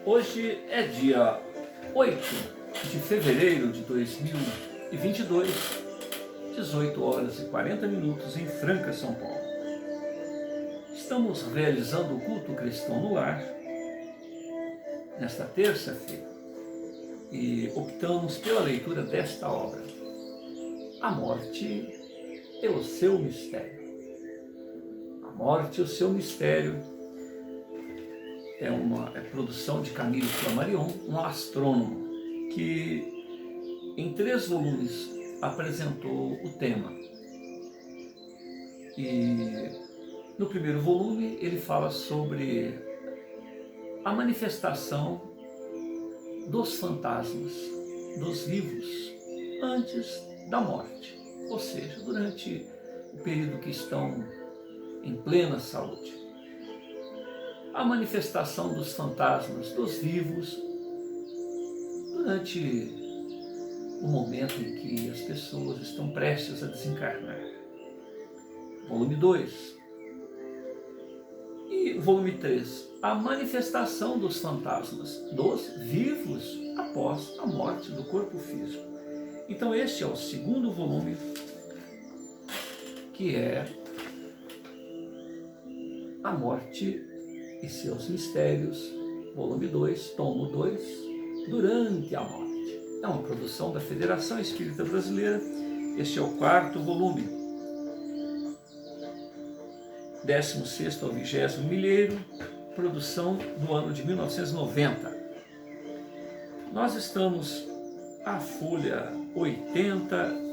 Hoje é dia 8 de fevereiro de 2022, 18 horas e 40 minutos em Franca, São Paulo. Estamos realizando o culto cristão no lar nesta terça-feira e optamos pela leitura desta obra, A Morte e o Seu Mistério. A Morte e o Seu Mistério é uma produção de Camille Flammarion, um astrônomo que em 3 volumes apresentou o tema. E no primeiro volume ele fala sobre a manifestação dos fantasmas, dos vivos, antes da morte, ou seja, durante o período que estão em plena saúde. A manifestação dos fantasmas, dos vivos, durante o momento em que as pessoas estão prestes a desencarnar. Volume 2. E volume 3, a manifestação dos fantasmas, dos vivos após a morte do corpo físico. Então este é o segundo volume, que é A Morte e Seus Mistérios, volume 2, tomo 2, Durante a Morte. É uma produção da Federação Espírita Brasileira. Este é o 4º volume, 16º ao 20º milheiro, produção do ano de 1990. Nós estamos à folha 80,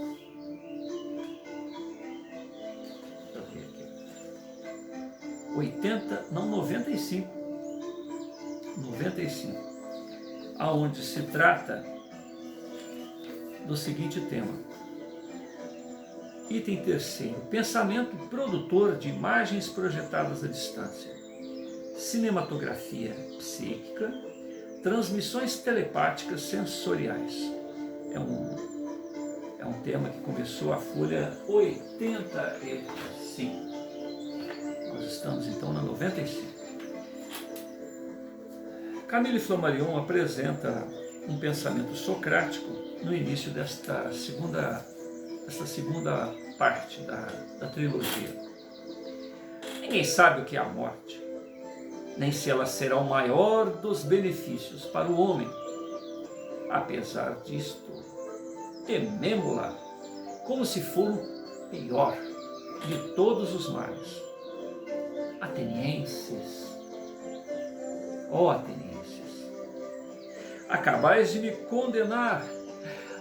95, aonde se trata do seguinte tema. Item 3º, pensamento produtor de imagens projetadas à distância, cinematografia psíquica, transmissões telepáticas sensoriais. É um tema que começou a folha 85. Nós estamos então na 95. Camille Flammarion apresenta um pensamento socrático no início desta segunda parte da trilogia. Ninguém sabe o que é a morte, nem se ela será o maior dos benefícios para o homem. Apesar disto, tememo-la como se for o pior de todos os males. Atenienses, ó atenienses, acabais de me condenar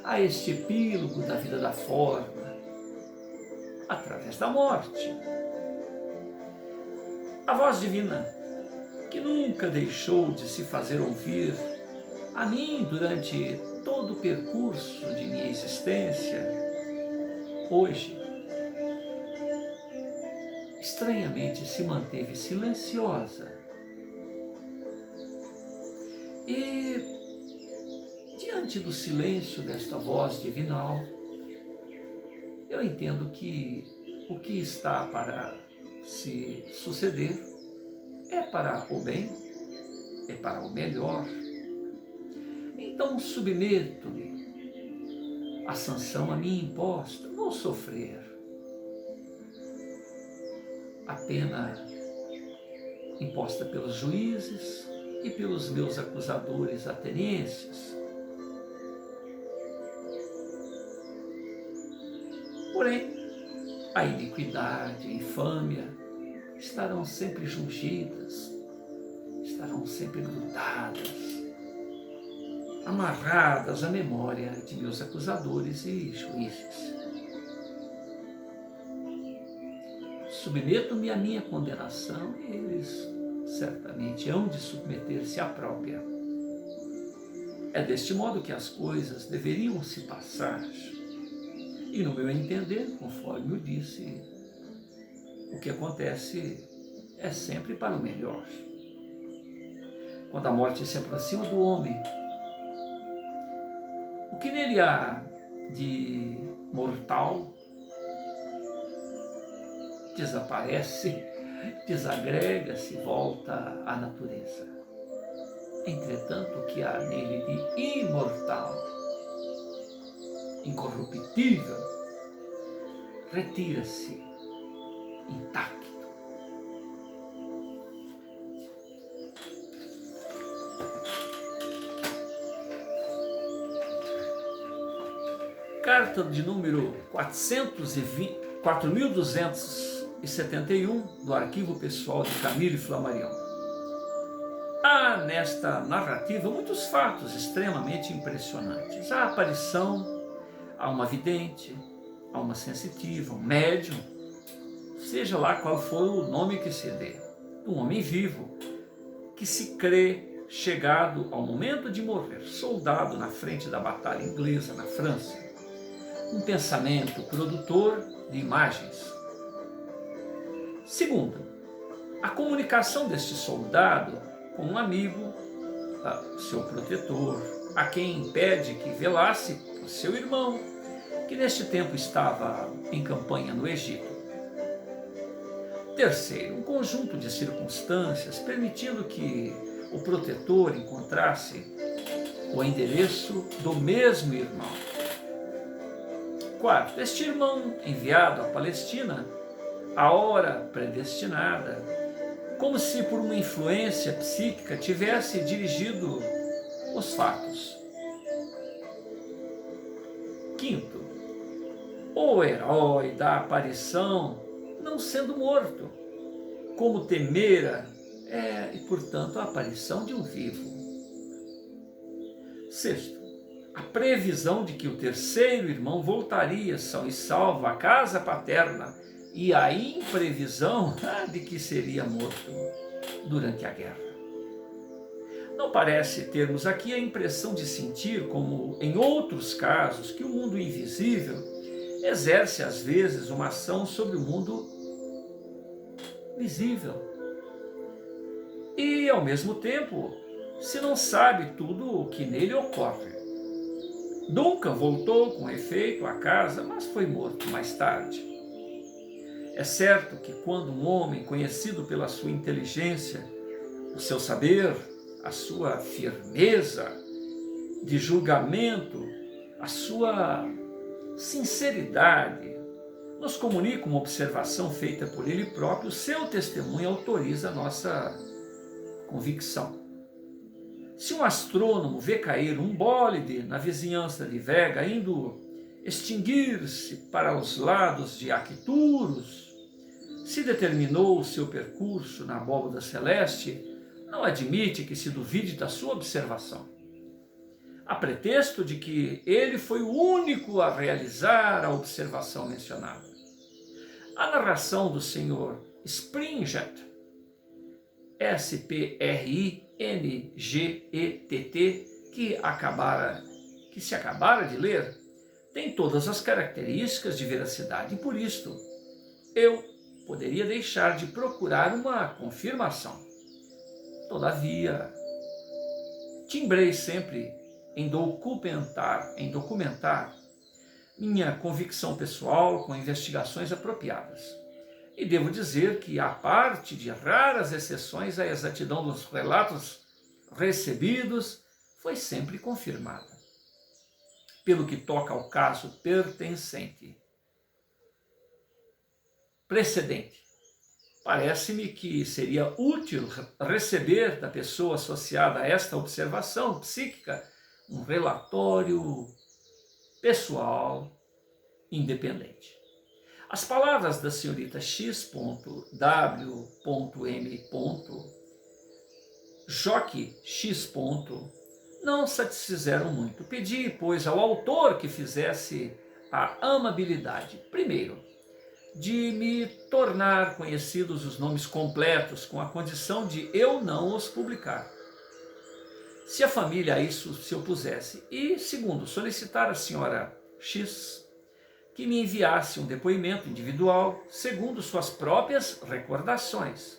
a este epílogo da vida da forma, através da morte. A voz divina, que nunca deixou de se fazer ouvir a mim durante todo o percurso de minha existência, hoje, estranhamente se manteve silenciosa. E diante do silêncio desta voz divinal, eu entendo que o que está para se suceder é para o bem, é para o melhor. Então submeto-me à sanção a mim imposta, vou sofrer a pena imposta pelos juízes e pelos meus acusadores atenienses. Porém, a iniquidade, a infâmia estarão sempre jungidas, estarão sempre grudadas, amarradas à memória de meus acusadores e juízes. Submeto-me à minha condenação e eles certamente hão de submeter-se à própria. É deste modo que as coisas deveriam se passar. E no meu entender, conforme eu disse, o que acontece é sempre para o melhor. Quando a morte se aproxima do homem, o que nele há de mortal desaparece, desagrega-se, volta à natureza. Entretanto, o que há nele de imortal, incorruptível, retira-se intacto. Carta de número 4271 do Arquivo Pessoal de Camille Flammarion. Há nesta narrativa muitos fatos extremamente impressionantes. A aparição a uma vidente, a uma sensitiva, um médium, seja lá qual for o nome que se dê, um homem vivo que se crê chegado ao momento de morrer, soldado na frente da batalha inglesa na França. Um pensamento produtor de imagens. Segundo, a comunicação deste soldado com um amigo, seu protetor, a quem pede que velasse por seu irmão, que neste tempo estava em campanha no Egito. Terceiro, um conjunto de circunstâncias permitindo que o protetor encontrasse o endereço do mesmo irmão. Quarto, este irmão enviado à Palestina, à hora predestinada, como se por uma influência psíquica tivesse dirigido os fatos. Quinto, o herói da aparição não sendo morto, como temera, e portanto a aparição de um vivo. Sexto, a previsão de que o terceiro irmão voltaria são e salvo à casa paterna e a imprevisão de que seria morto durante a guerra. Não parece termos aqui a impressão de sentir, como em outros casos, que o mundo invisível exerce às vezes uma ação sobre o mundo visível. E ao mesmo tempo, se não sabe tudo o que nele ocorre. Duncan voltou com efeito à casa, mas foi morto mais tarde. É certo que quando um homem conhecido pela sua inteligência, o seu saber, a sua firmeza de julgamento, a sua sinceridade, nos comunica uma observação feita por ele próprio, seu testemunho autoriza a nossa convicção. Se um astrônomo vê cair um bólide na vizinhança de Vega, indo extinguir-se para os lados de Arcturus, se determinou o seu percurso na abóbada celeste, não admite que se duvide da sua observação, a pretexto de que ele foi o único a realizar a observação mencionada. A narração do Sr. Springett, Springett, que se acabara de ler, tem todas as características de veracidade e por isto eu poderia deixar de procurar uma confirmação. Todavia, timbrei sempre em documentar minha convicção pessoal com investigações apropriadas. E devo dizer que, à parte de raras exceções, a exatidão dos relatos recebidos foi sempre confirmada. Pelo que toca ao caso precedente, parece-me que seria útil receber da pessoa associada a esta observação psíquica um relatório pessoal independente. As palavras da senhorita X.W.M. Joque X. não satisfizeram muito. Pedi, pois, ao autor que fizesse a amabilidade, primeiro, de me tornar conhecidos os nomes completos, com a condição de eu não os publicar, se a família a isso se opusesse, e, segundo, solicitar à senhora X que me enviasse um depoimento individual, segundo suas próprias recordações.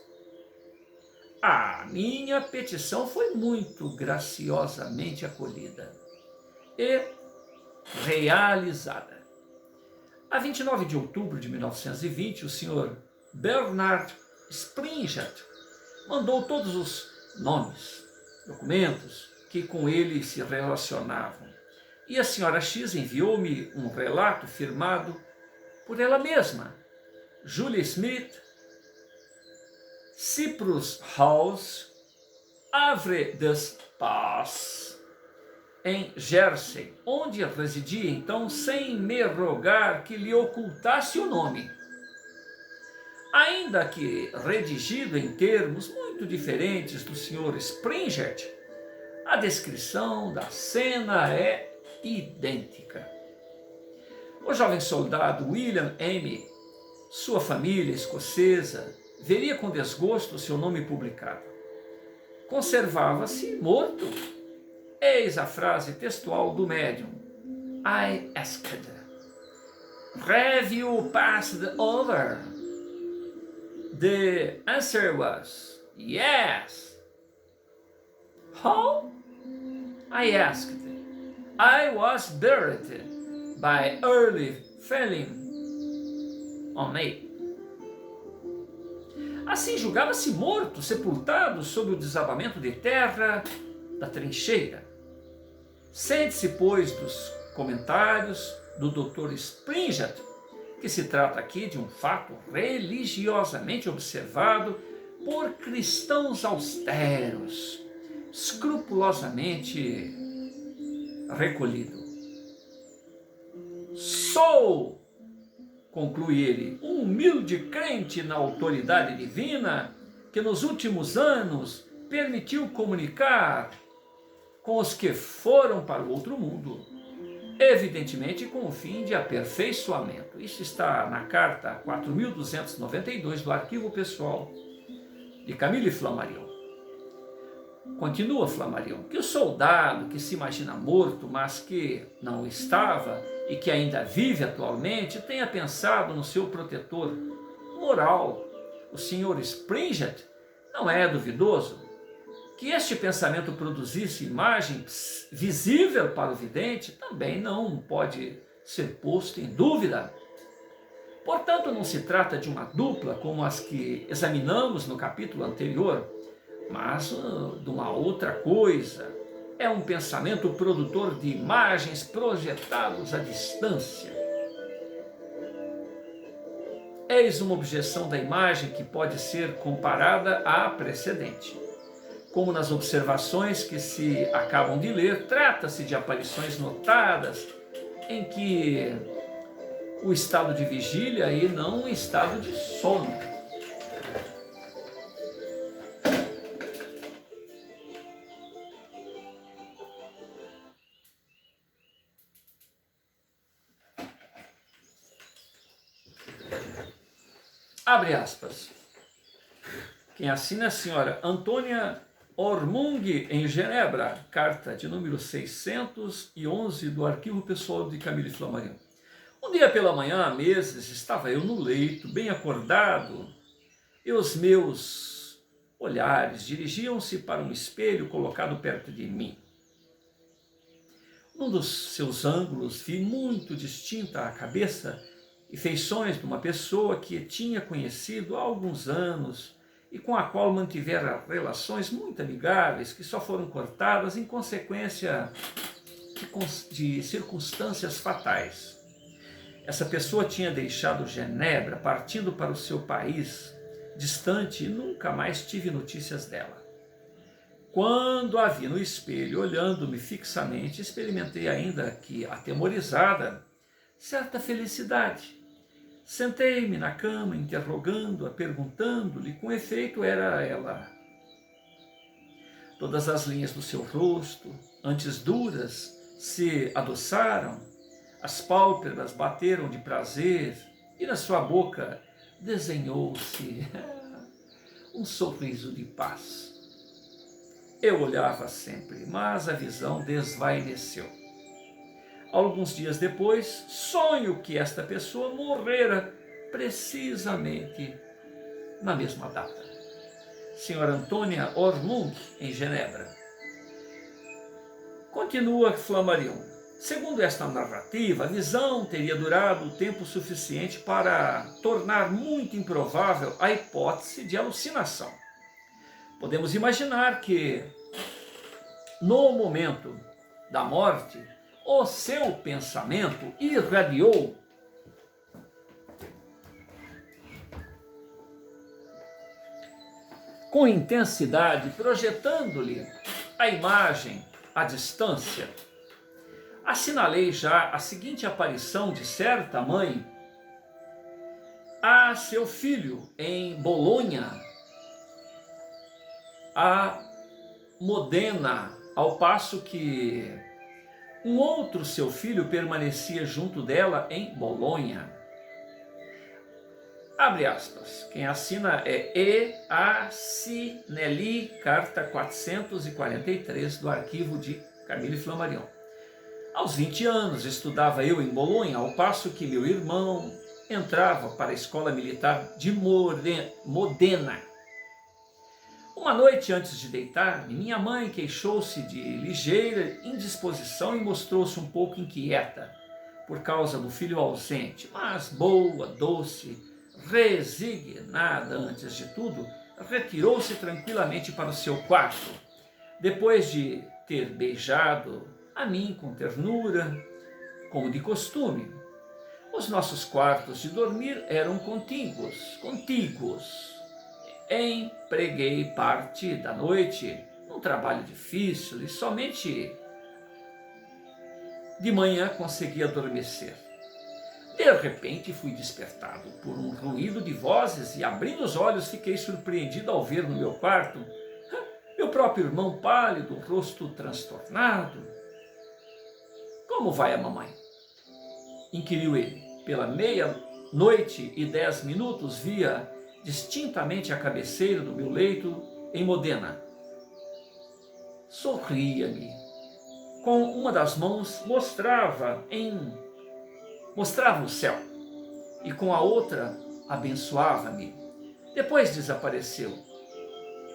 A minha petição foi muito graciosamente acolhida e realizada. A 29 de outubro de 1920, o Sr. Bernard Springett mandou todos os nomes documentos que com ele se relacionavam. E a senhora X enviou-me um relato firmado por ela mesma, Julia Smith, Cyprus House, Havre des Pas, em Jersey, onde residia então sem me rogar que lhe ocultasse o nome. Ainda que redigido em termos muito diferentes do Sr. Springett, a descrição da cena é idêntica. O jovem soldado William M., sua família escocesa, veria com desgosto seu nome publicado. Conservava-se morto. Eis a frase textual do médium. I asked. Have you passed over? The answer was yes. How? I asked. I was buried by early falling on me. Assim julgava-se morto, sepultado sob o desabamento de terra da trincheira. Sente-se, pois, dos comentários do Dr. Springett, que se trata aqui de um fato religiosamente observado por cristãos austeros, escrupulosamente recolhido. Sou, conclui ele, um humilde crente na autoridade divina que nos últimos anos permitiu comunicar com os que foram para o outro mundo, evidentemente com o fim de aperfeiçoamento. Isso está na carta 4292 do Arquivo Pessoal de Camille Flammarion. Continua Flammarion, que o soldado que se imagina morto, mas que não estava e que ainda vive atualmente, tenha pensado no seu protetor moral, o Sr. Springett, não é duvidoso que este pensamento produzisse imagem visível para o vidente, também não pode ser posto em dúvida. Portanto, não se trata de uma dupla como as que examinamos no capítulo anterior, mas de uma outra coisa. É um pensamento produtor de imagens projetadas à distância. Eis uma objeção da imagem que pode ser comparada à precedente. Como nas observações que se acabam de ler, trata-se de aparições notadas em que o estado de vigília e não o estado de sono. Abre aspas. Quem assina é a senhora Antônia Ormung, em Genebra, carta de número 611 do Arquivo Pessoal de Camille Flammarion. Um dia pela manhã, há meses, estava eu no leito, bem acordado, e os meus olhares dirigiam-se para um espelho colocado perto de mim. Num dos seus ângulos vi muito distinta a cabeça e feições de uma pessoa que tinha conhecido há alguns anos e com a qual mantivera relações muito amigáveis, que só foram cortadas em consequência de circunstâncias fatais. Essa pessoa tinha deixado Genebra, partindo para o seu país distante, e nunca mais tive notícias dela. Quando a vi no espelho, olhando-me fixamente, experimentei ainda que, atemorizada, certa felicidade. Sentei-me na cama, interrogando-a, perguntando-lhe, com efeito era ela. Todas as linhas do seu rosto, antes duras, se adoçaram, as pálpebras bateram de prazer e na sua boca desenhou-se um sorriso de paz. Eu olhava sempre, mas a visão desvaneceu. Alguns dias depois, sonho que esta pessoa morrera precisamente na mesma data. Senhora Antônia Ormung, em Genebra. Continua Flammarion. Segundo esta narrativa, a visão teria durado tempo suficiente para tornar muito improvável a hipótese de alucinação. Podemos imaginar que no momento da morte, o seu pensamento irradiou com intensidade, projetando-lhe a imagem à distância. Assinalei já a seguinte aparição de certa mãe a seu filho em Bolonha, a Modena, ao passo que um outro seu filho permanecia junto dela em Bolonha. Abre aspas. Quem assina é E. A. Sinelli, carta 443 do arquivo de Camille Flammarion. Aos 20 anos estudava eu em Bolonha, ao passo que meu irmão entrava para a escola militar de Modena. Uma noite antes de deitar-me, minha mãe queixou-se de ligeira indisposição e mostrou-se um pouco inquieta por causa do filho ausente, mas boa, doce, resignada antes de tudo, retirou-se tranquilamente para o seu quarto. Depois de ter beijado a mim com ternura, como de costume. Os nossos quartos de dormir eram contíguos. Empreguei parte da noite num trabalho difícil e somente de manhã consegui adormecer. De repente fui despertado por um ruído de vozes e, abrindo os olhos, fiquei surpreendido ao ver no meu quarto meu próprio irmão pálido, rosto transtornado. Como vai a mamãe? Inquiriu ele. Pela 00:10 via distintamente a cabeceira do meu leito em Modena. Sorria-me. Com uma das mãos mostrava o céu e com a outra abençoava-me. Depois desapareceu.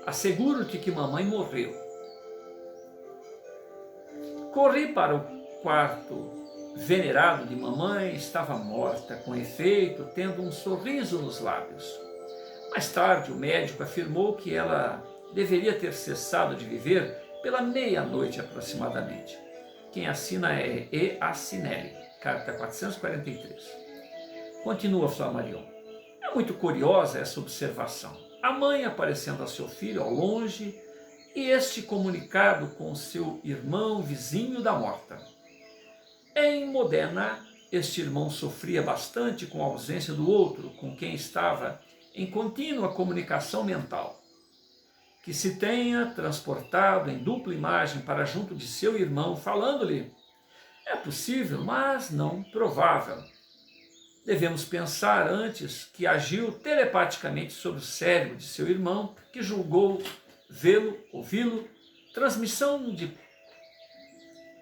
Asseguro-te que mamãe morreu. Corri para o quarto venerado de mamãe, estava morta, com efeito, tendo um sorriso nos lábios. Mais tarde, o médico afirmou que ela deveria ter cessado de viver pela 00:00 aproximadamente. Quem assina é E. A. Sinelli, carta 443. Continua Flammarion. É muito curiosa essa observação. A mãe aparecendo a seu filho ao longe e este comunicado com seu irmão vizinho da morta. Em Modena, este irmão sofria bastante com a ausência do outro, com quem estava em contínua comunicação mental. Que se tenha transportado em dupla imagem para junto de seu irmão, falando-lhe, é possível, mas não provável. Devemos pensar antes que agiu telepaticamente sobre o cérebro de seu irmão, que julgou vê-lo, ouvi-lo, transmissão de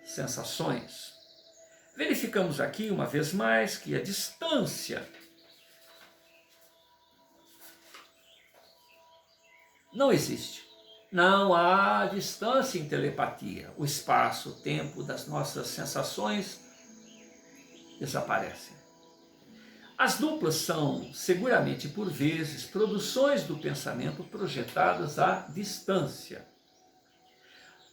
sensações. Verificamos aqui, uma vez mais, que a distância não existe. Não há distância em telepatia. O espaço, o tempo das nossas sensações desaparecem. As duplas são, seguramente por vezes, produções do pensamento projetadas à distância.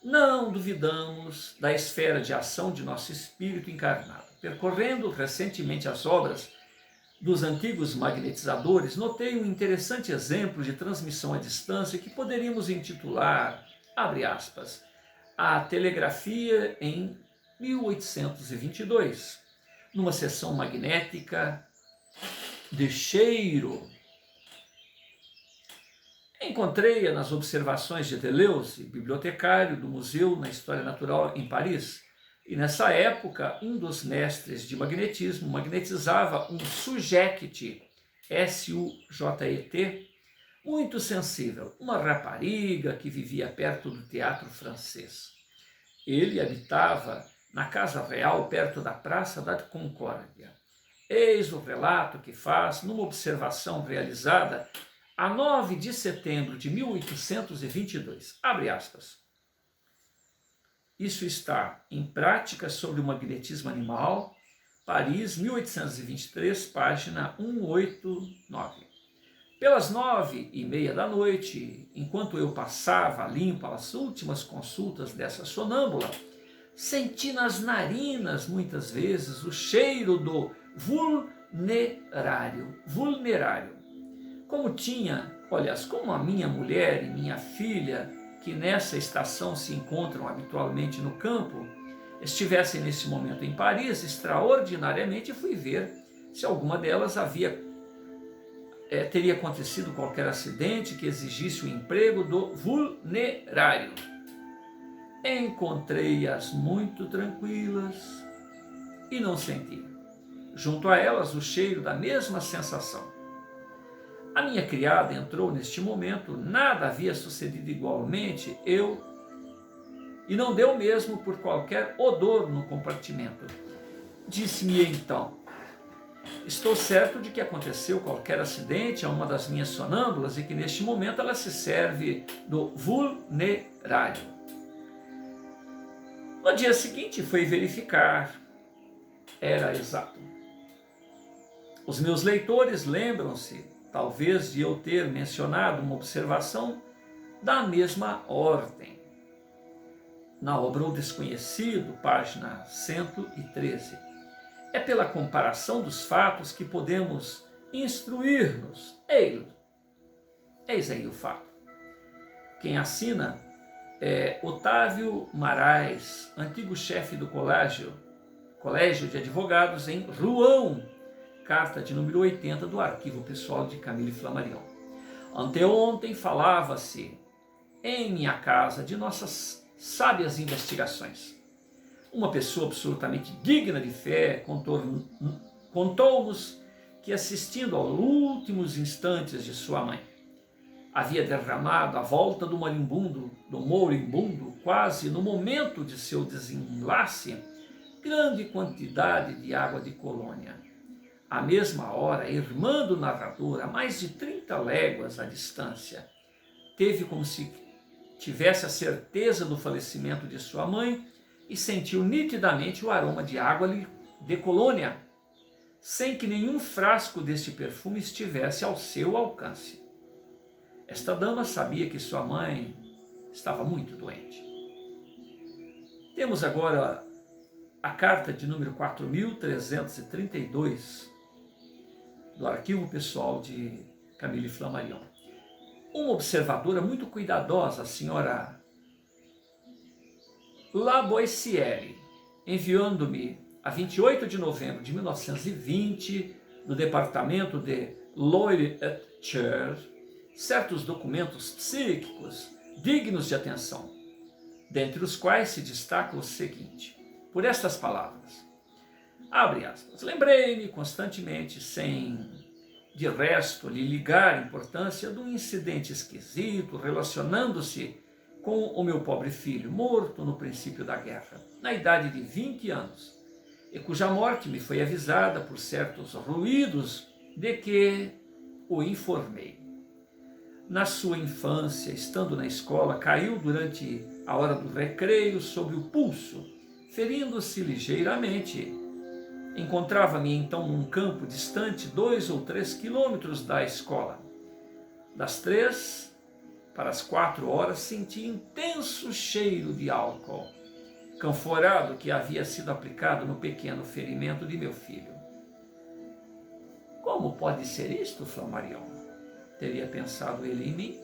Não duvidamos da esfera de ação de nosso espírito encarnado. Percorrendo recentemente as obras dos antigos magnetizadores, notei um interessante exemplo de transmissão à distância que poderíamos intitular, abre aspas, a telegrafia em 1822, numa sessão magnética de cheiro. Encontrei-a nas observações de Deleuze, bibliotecário do Museu na História Natural em Paris, e nessa época um dos mestres de magnetismo magnetizava um suject, S-U-J-E-T, muito sensível, uma rapariga que vivia perto do Teatro Francês. Ele habitava na Casa Real, perto da Praça da Concórdia. Eis o relato que faz numa observação realizada a 9 de setembro de 1822. Abre aspas. Isso está em Práticas sobre o Magnetismo Animal, Paris, 1823, página 189. Pelas 9h30 da noite, enquanto eu passava limpo as últimas consultas dessa sonâmbula, senti nas narinas, muitas vezes, o cheiro do vulnerário. Como a minha mulher e minha filha, que nessa estação se encontram habitualmente no campo, estivessem nesse momento em Paris, extraordinariamente fui ver se alguma delas teria acontecido qualquer acidente que exigisse o emprego do vulnerário. Encontrei-as muito tranquilas e não senti, junto a elas, o cheiro da mesma sensação. A minha criada entrou neste momento, nada havia sucedido igualmente, e não deu mesmo por qualquer odor no compartimento. Disse-me então: estou certo de que aconteceu qualquer acidente a uma das minhas sonâmbulas e que neste momento ela se serve do vulnerário. No dia seguinte fui verificar. Era exato. Os meus leitores lembram-se, talvez, de eu ter mencionado uma observação da mesma ordem. Na obra O Desconhecido, página 113. É pela comparação dos fatos que podemos instruir-nos. Eis aí o fato. Quem assina é Otávio Marais, antigo chefe do Colégio de Advogados em Rouen, carta de número 80 do arquivo pessoal de Camille Flammarion. Anteontem falava-se em minha casa de nossas sábias investigações. Uma pessoa absolutamente digna de fé contou-nos que, assistindo aos últimos instantes de sua mãe, havia derramado à volta do moribundo, quase no momento de seu desenlace, grande quantidade de água de colônia. À mesma hora, a irmã do narrador, a mais de 30 léguas à distância, teve como se tivesse a certeza do falecimento de sua mãe e sentiu nitidamente o aroma de água de colônia, sem que nenhum frasco deste perfume estivesse ao seu alcance. Esta dama sabia que sua mãe estava muito doente. Temos agora a carta de número 4332 do arquivo pessoal de Camille Flammarion. Uma observadora muito cuidadosa, a senhora Laboissière, enviando-me a 28 de novembro de 1920, do departamento de Loire-et-Cher, certos documentos psíquicos dignos de atenção, dentre os quais se destaca o seguinte, por estas palavras, abre aspas, lembrei-me constantemente, sem de resto lhe ligar a importância de um incidente esquisito relacionando-se com o meu pobre filho, morto no princípio da guerra, na idade de 20 anos, e cuja morte me foi avisada por certos ruídos de que o informei. Na sua infância, estando na escola, caiu durante a hora do recreio sobre o pulso, ferindo-se ligeiramente. Encontrava-me então num campo distante 2 ou 3 quilômetros da escola. Das 3 para as 4 horas senti intenso cheiro de álcool, canforado que havia sido aplicado no pequeno ferimento de meu filho. Como pode ser isto, Flammarion? Teria pensado ele em mim.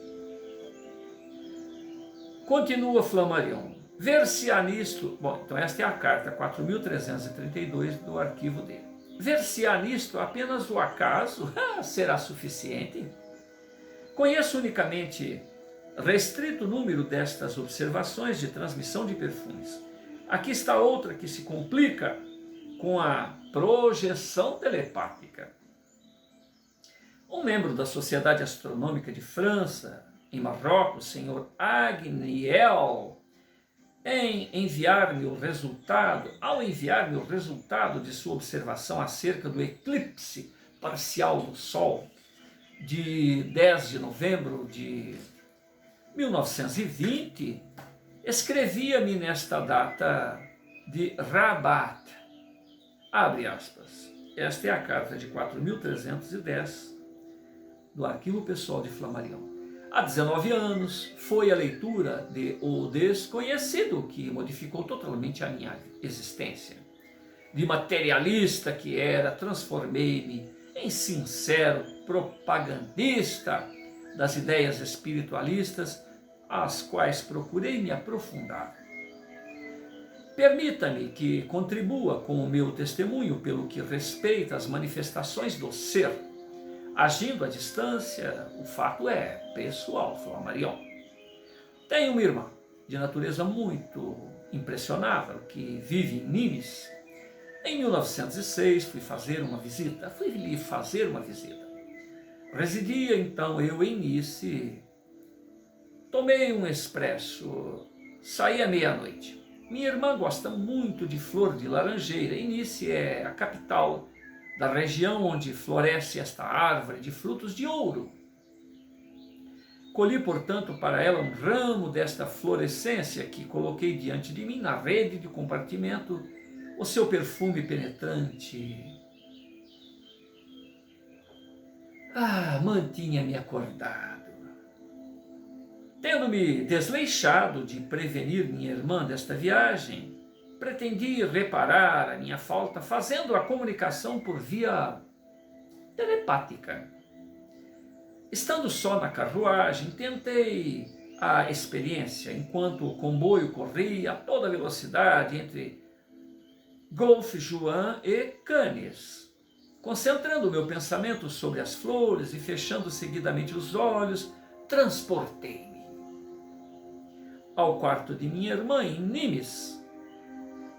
Continua Flammarion. Ver-se-á nisto... Bom, então esta é a carta 4332 do arquivo dele. Ver-se-á nisto apenas o acaso? Será suficiente? Conheço unicamente restrito número destas observações de transmissão de perfumes. Aqui está outra que se complica com a projeção telepática. Um membro da Sociedade Astronômica de França, em Marrocos, senhor Agniel, ao enviar-me o resultado de sua observação acerca do eclipse parcial do Sol, de 10 de novembro de 1920, escrevia-me nesta data de Rabat, abre aspas, esta é a carta de 4310, do Arquivo Pessoal de Flammarion. Há 19 anos foi a leitura de O Desconhecido que modificou totalmente a minha existência. De materialista que era, transformei-me em sincero propagandista das ideias espiritualistas, às quais procurei me aprofundar. Permita-me que contribua com o meu testemunho pelo que respeita às manifestações do ser. Agindo à distância, o fato é pessoal, Flammarion. Tenho uma irmã de natureza muito impressionável que vive em Nimes. Em 1906 fui lhe fazer uma visita. Residia então eu em Nice. Tomei um expresso, saí à meia-noite. Minha irmã gosta muito de flor de laranjeira e Nice é a capital da região onde floresce esta árvore de frutos de ouro. Colhi, portanto, para ela um ramo desta florescência que coloquei diante de mim na rede de compartimento. O seu perfume penetrante mantinha-me acordado. Tendo-me desleixado de prevenir minha irmã desta viagem, pretendi reparar a minha falta fazendo a comunicação por via telepática. Estando só na carruagem, tentei a experiência enquanto o comboio corria a toda velocidade entre Golfe-Juan e Cannes, concentrando meu pensamento sobre as flores e fechando seguidamente os olhos, transportei-me ao quarto de minha irmã em Nimes,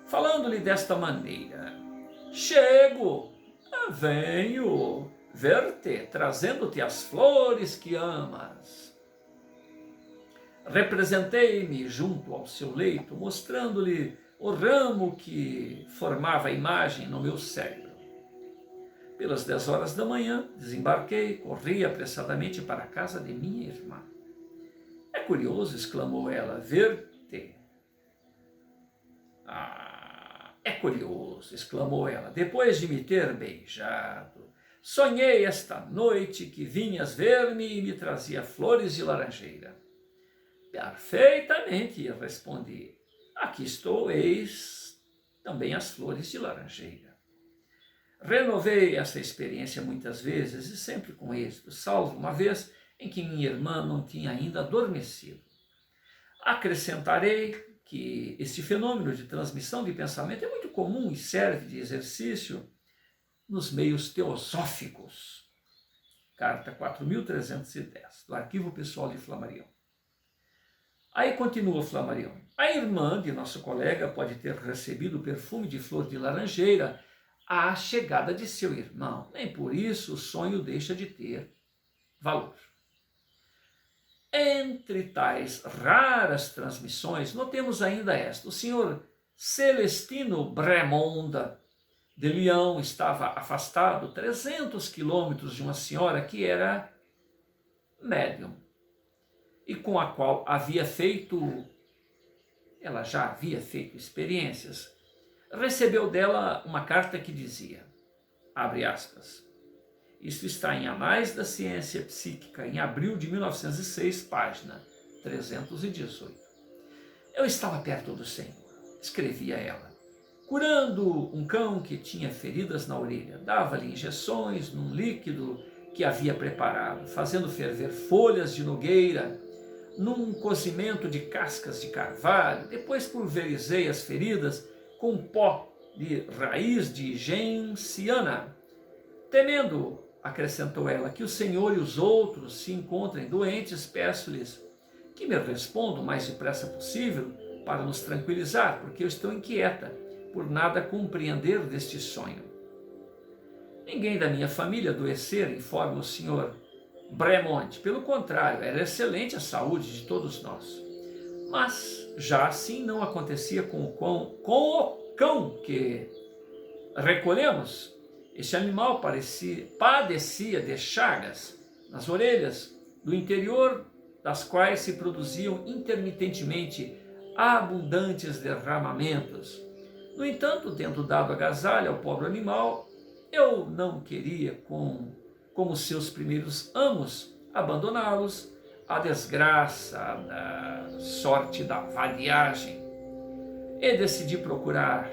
falando-lhe desta maneira: chego, venho ver-te, trazendo-te as flores que amas. Representei-me junto ao seu leito, mostrando-lhe o ramo que formava a imagem no meu cérebro. Pelas 10 horas da manhã, desembarquei, corri apressadamente para a casa de minha irmã. É curioso, exclamou ela, ver-te. É curioso, exclamou ela, depois de me ter beijado. Sonhei esta noite que vinhas ver-me e me trazia flores de laranjeira. Perfeitamente, respondi. Aqui estou, eis também as flores de laranjeira. Renovei essa experiência muitas vezes e sempre com êxito, salvo uma vez em que minha irmã não tinha ainda adormecido. Acrescentarei que este fenômeno de transmissão de pensamento é muito comum e serve de exercício nos meios teosóficos. Carta 4310, do Arquivo Pessoal de Flammarion. Aí continua Flammarion. A irmã de nosso colega pode ter recebido o perfume de flor de laranjeira à chegada de seu irmão. Nem por isso o sonho deixa de ter valor. Entre tais raras transmissões, notemos ainda esta. O senhor Celestino Bremond de Lyon estava afastado 300 quilômetros de uma senhora que era médium e com a qual ela já havia feito experiências. Recebeu dela uma carta que dizia, abre aspas, isso está em Anais da Ciência Psíquica, em abril de 1906, página 318. Eu estava perto do Senhor, escrevia ela, curando um cão que tinha feridas na orelha. Dava-lhe injeções num líquido que havia preparado, fazendo ferver folhas de nogueira num cozimento de cascas de carvalho. Depois pulverizei as feridas com pó de raiz de genciana. Temendo, acrescentou ela, que o Senhor e os outros se encontrem doentes, peço-lhes que me respondam o mais depressa possível para nos tranquilizar, porque eu estou inquieta por nada compreender deste sonho. Ninguém da minha família adoecer, informa o Sr. Bremond. Pelo contrário, era excelente a saúde de todos nós. Mas já assim não acontecia com o cão que recolhemos. Este animal padecia de chagas nas orelhas, do interior das quais se produziam intermitentemente abundantes derramamentos. No entanto, tendo dado agasalho ao pobre animal, eu não queria com como seus primeiros amos, abandoná-los à desgraça da sorte da vadiagem, e decidi procurar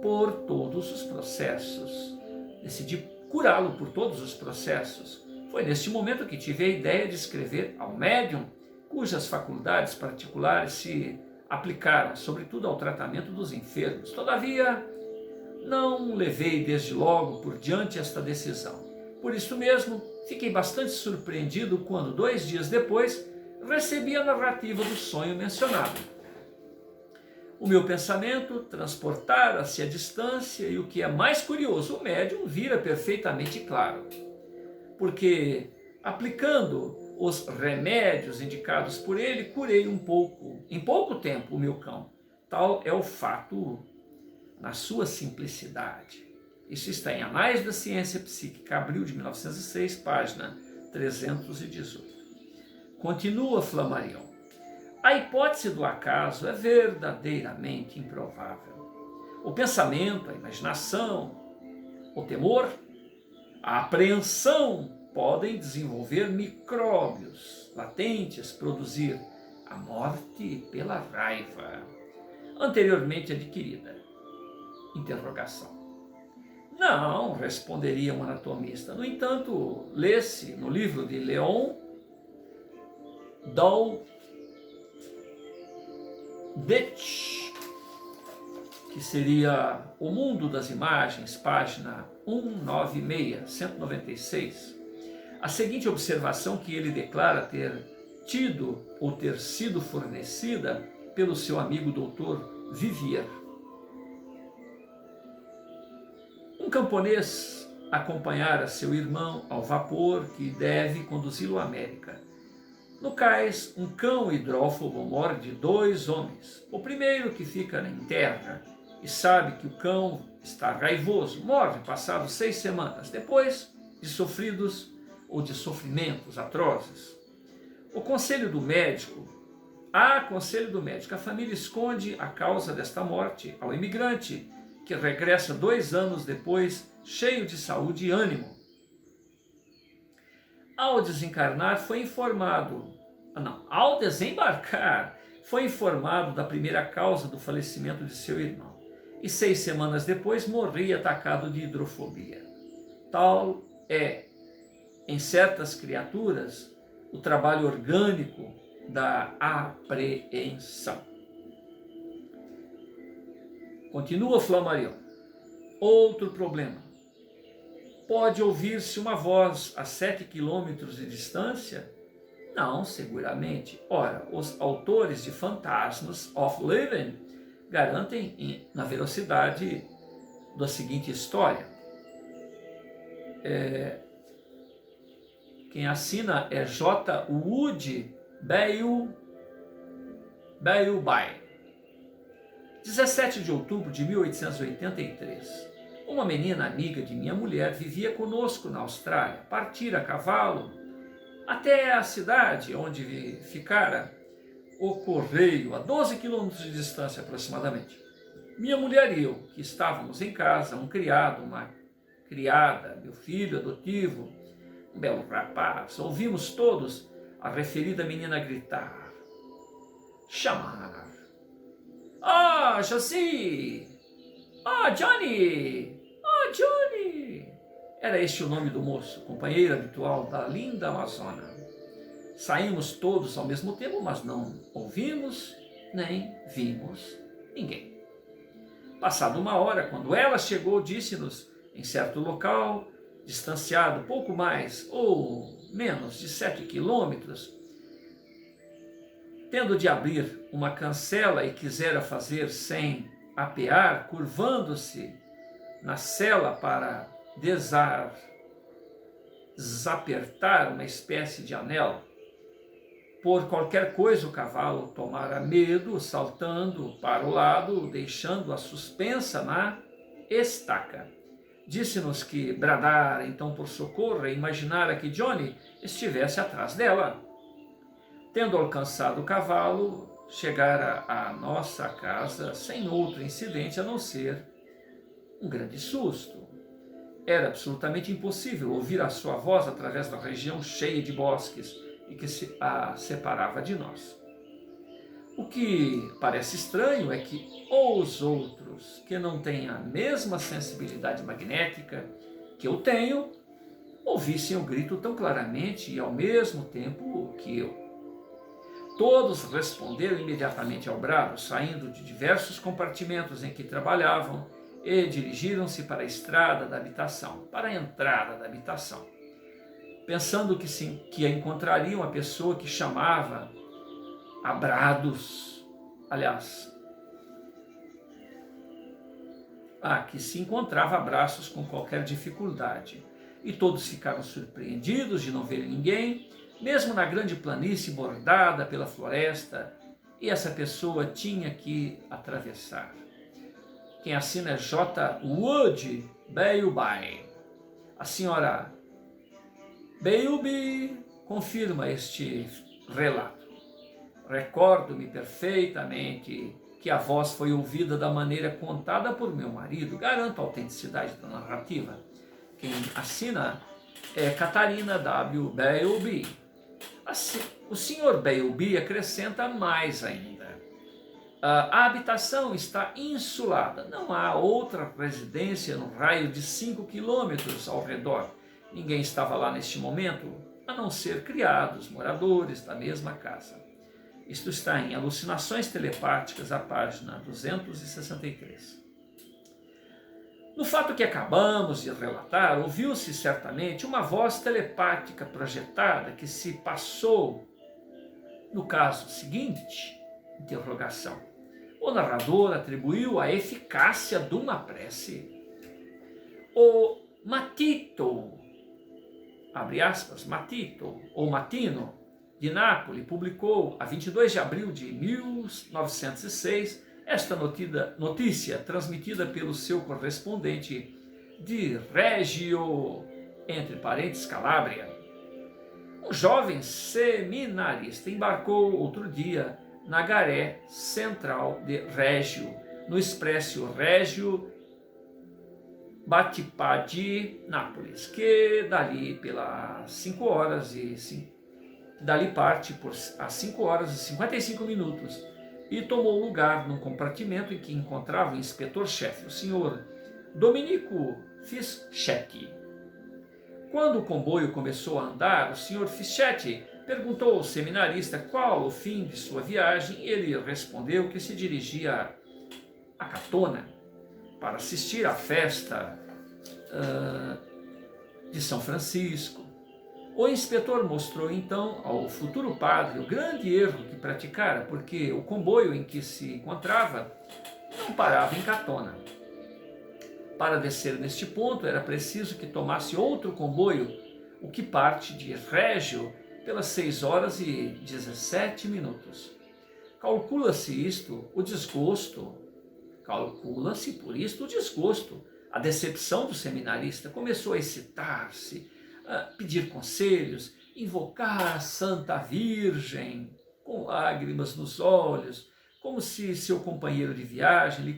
por todos os processos, decidi curá-lo por todos os processos. Foi neste momento que tive a ideia de escrever ao médium, cujas faculdades particulares se aplicaram, sobretudo, ao tratamento dos enfermos. Todavia, não levei desde logo por diante esta decisão. Por isso mesmo, fiquei bastante surpreendido quando, 2 dias depois, recebi a narrativa do sonho mencionado. O meu pensamento transportara-se à distância e, o que é mais curioso, o médium vira perfeitamente claro. Porque, aplicando os remédios indicados por ele, curei em pouco tempo, o meu cão. Tal é o fato na sua simplicidade. Isso está em Anais da Ciência Psíquica, abril de 1906, página 318. Continua Flammarion. A hipótese do acaso é verdadeiramente improvável. O pensamento, a imaginação, o temor, a apreensão podem desenvolver micróbios latentes, produzir a morte pela raiva anteriormente adquirida. Interrogação. Não, responderia um anatomista. No entanto, lê-se no livro de Leon Deutsch, que seria O Mundo das Imagens, página 196, a seguinte observação que ele declara ter tido ou ter sido fornecida pelo seu amigo Dr. Vivier. Um camponês acompanhara seu irmão ao vapor que deve conduzi-lo à América. No cais, um cão hidrófobo morde 2 homens. O primeiro, que fica em terra e sabe que o cão está raivoso, morre passados 6 semanas, depois de sofridos ou de sofrimentos atrozes. Conselho do médico, a família esconde a causa desta morte ao imigrante, que regressa 2 anos depois, cheio de saúde e ânimo. Ao desembarcar, foi informado da primeira causa do falecimento de seu irmão. E 6 semanas depois morria atacado de hidrofobia. Tal é, em certas criaturas, o trabalho orgânico da apreensão. Continua Flammarion. Outro problema. Pode ouvir-se uma voz a 7 quilômetros de distância? Não, seguramente. Ora, os autores de Phantasms of Living garantem na velocidade da seguinte história. Quem assina é J. Wood Beilby. 17 de outubro de 1883. Uma menina amiga de minha mulher vivia conosco na Austrália. Partira a cavalo até a cidade onde ficara o correio, a 12 quilômetros de distância aproximadamente. Minha mulher e eu, que estávamos em casa, um criado, uma criada, meu filho adotivo, um belo rapaz, ouvimos todos a referida menina gritar, chamar. Ah, Josie! Ah, Johnny! Ah, Johnny! Era este o nome do moço, companheiro habitual da linda Amazônia. Saímos todos ao mesmo tempo, mas não ouvimos nem vimos ninguém. Passada 1 hora, quando ela chegou, disse-nos, em certo local, distanciado pouco mais ou menos de 7 quilômetros, tendo de abrir uma cancela e quisera fazer sem apear, curvando-se na sela para desapertar uma espécie de anel. Por qualquer coisa o cavalo tomara medo, saltando para o lado, deixando-a suspensa na estaca. Disse-nos que bradara então por socorro e imaginara que Johnny estivesse atrás dela. Tendo alcançado o cavalo, chegara à nossa casa sem outro incidente a não ser um grande susto. Era absolutamente impossível ouvir a sua voz através da região cheia de bosques e que a separava de nós. O que parece estranho é que os outros, que não têm a mesma sensibilidade magnética que eu tenho, ouvissem o grito tão claramente e ao mesmo tempo que eu. Todos responderam imediatamente ao brado, saindo de diversos compartimentos em que trabalhavam e dirigiram-se para a estrada da habitação, para a entrada da habitação, pensando que encontrariam a pessoa que chamava a brados, que se encontrava a braços com qualquer dificuldade. E todos ficaram surpreendidos de não ver ninguém, mesmo na grande planície bordada pela floresta, e essa pessoa tinha que atravessar. Quem assina é J. Wood Beilby. A senhora Beilby confirma este relato. Recordo-me perfeitamente que a voz foi ouvida da maneira contada por meu marido. Garanto a autenticidade da narrativa. Quem assina é Catarina W. Beilby. O Sr. Beilby acrescenta mais ainda. A habitação está insulada. Não há outra residência no raio de 5 quilômetros ao redor. Ninguém estava lá neste momento, a não ser criados, moradores da mesma casa. Isto está em Alucinações Telepáticas, a página 263. No fato que acabamos de relatar, ouviu-se certamente uma voz telepática projetada que se passou no caso seguinte, interrogação. O narrador atribuiu a eficácia de uma prece. O Matito, abre aspas, Matito, ou Matino, de Nápoles, publicou, a 22 de abril de 1906, esta notícia transmitida pelo seu correspondente de Reggio, entre parênteses, Calábria. Um jovem seminarista embarcou outro dia na garé central de Reggio, no expresso Reggio Battipaggi Nápoles, que dali pelas 5 horas dali parte às 5 horas e 55 minutos e tomou lugar num compartimento em que encontrava o inspetor-chefe, o senhor Domenico Fischetti. Quando o comboio começou a andar, o senhor Fischetti perguntou ao seminarista qual o fim de sua viagem e ele respondeu que se dirigia a Catona para assistir à festa de São Francisco. O inspetor mostrou então ao futuro padre o grande erro que praticara, porque o comboio em que se encontrava não parava em Catona. Para descer neste ponto era preciso que tomasse outro comboio, o que parte de Reggio pelas 6 horas e 17 minutos. Calcula-se por isto o desgosto. A decepção do seminarista começou a excitar-se, a pedir conselhos, invocar a Santa Virgem com lágrimas nos olhos, como seu companheiro de viagem lhe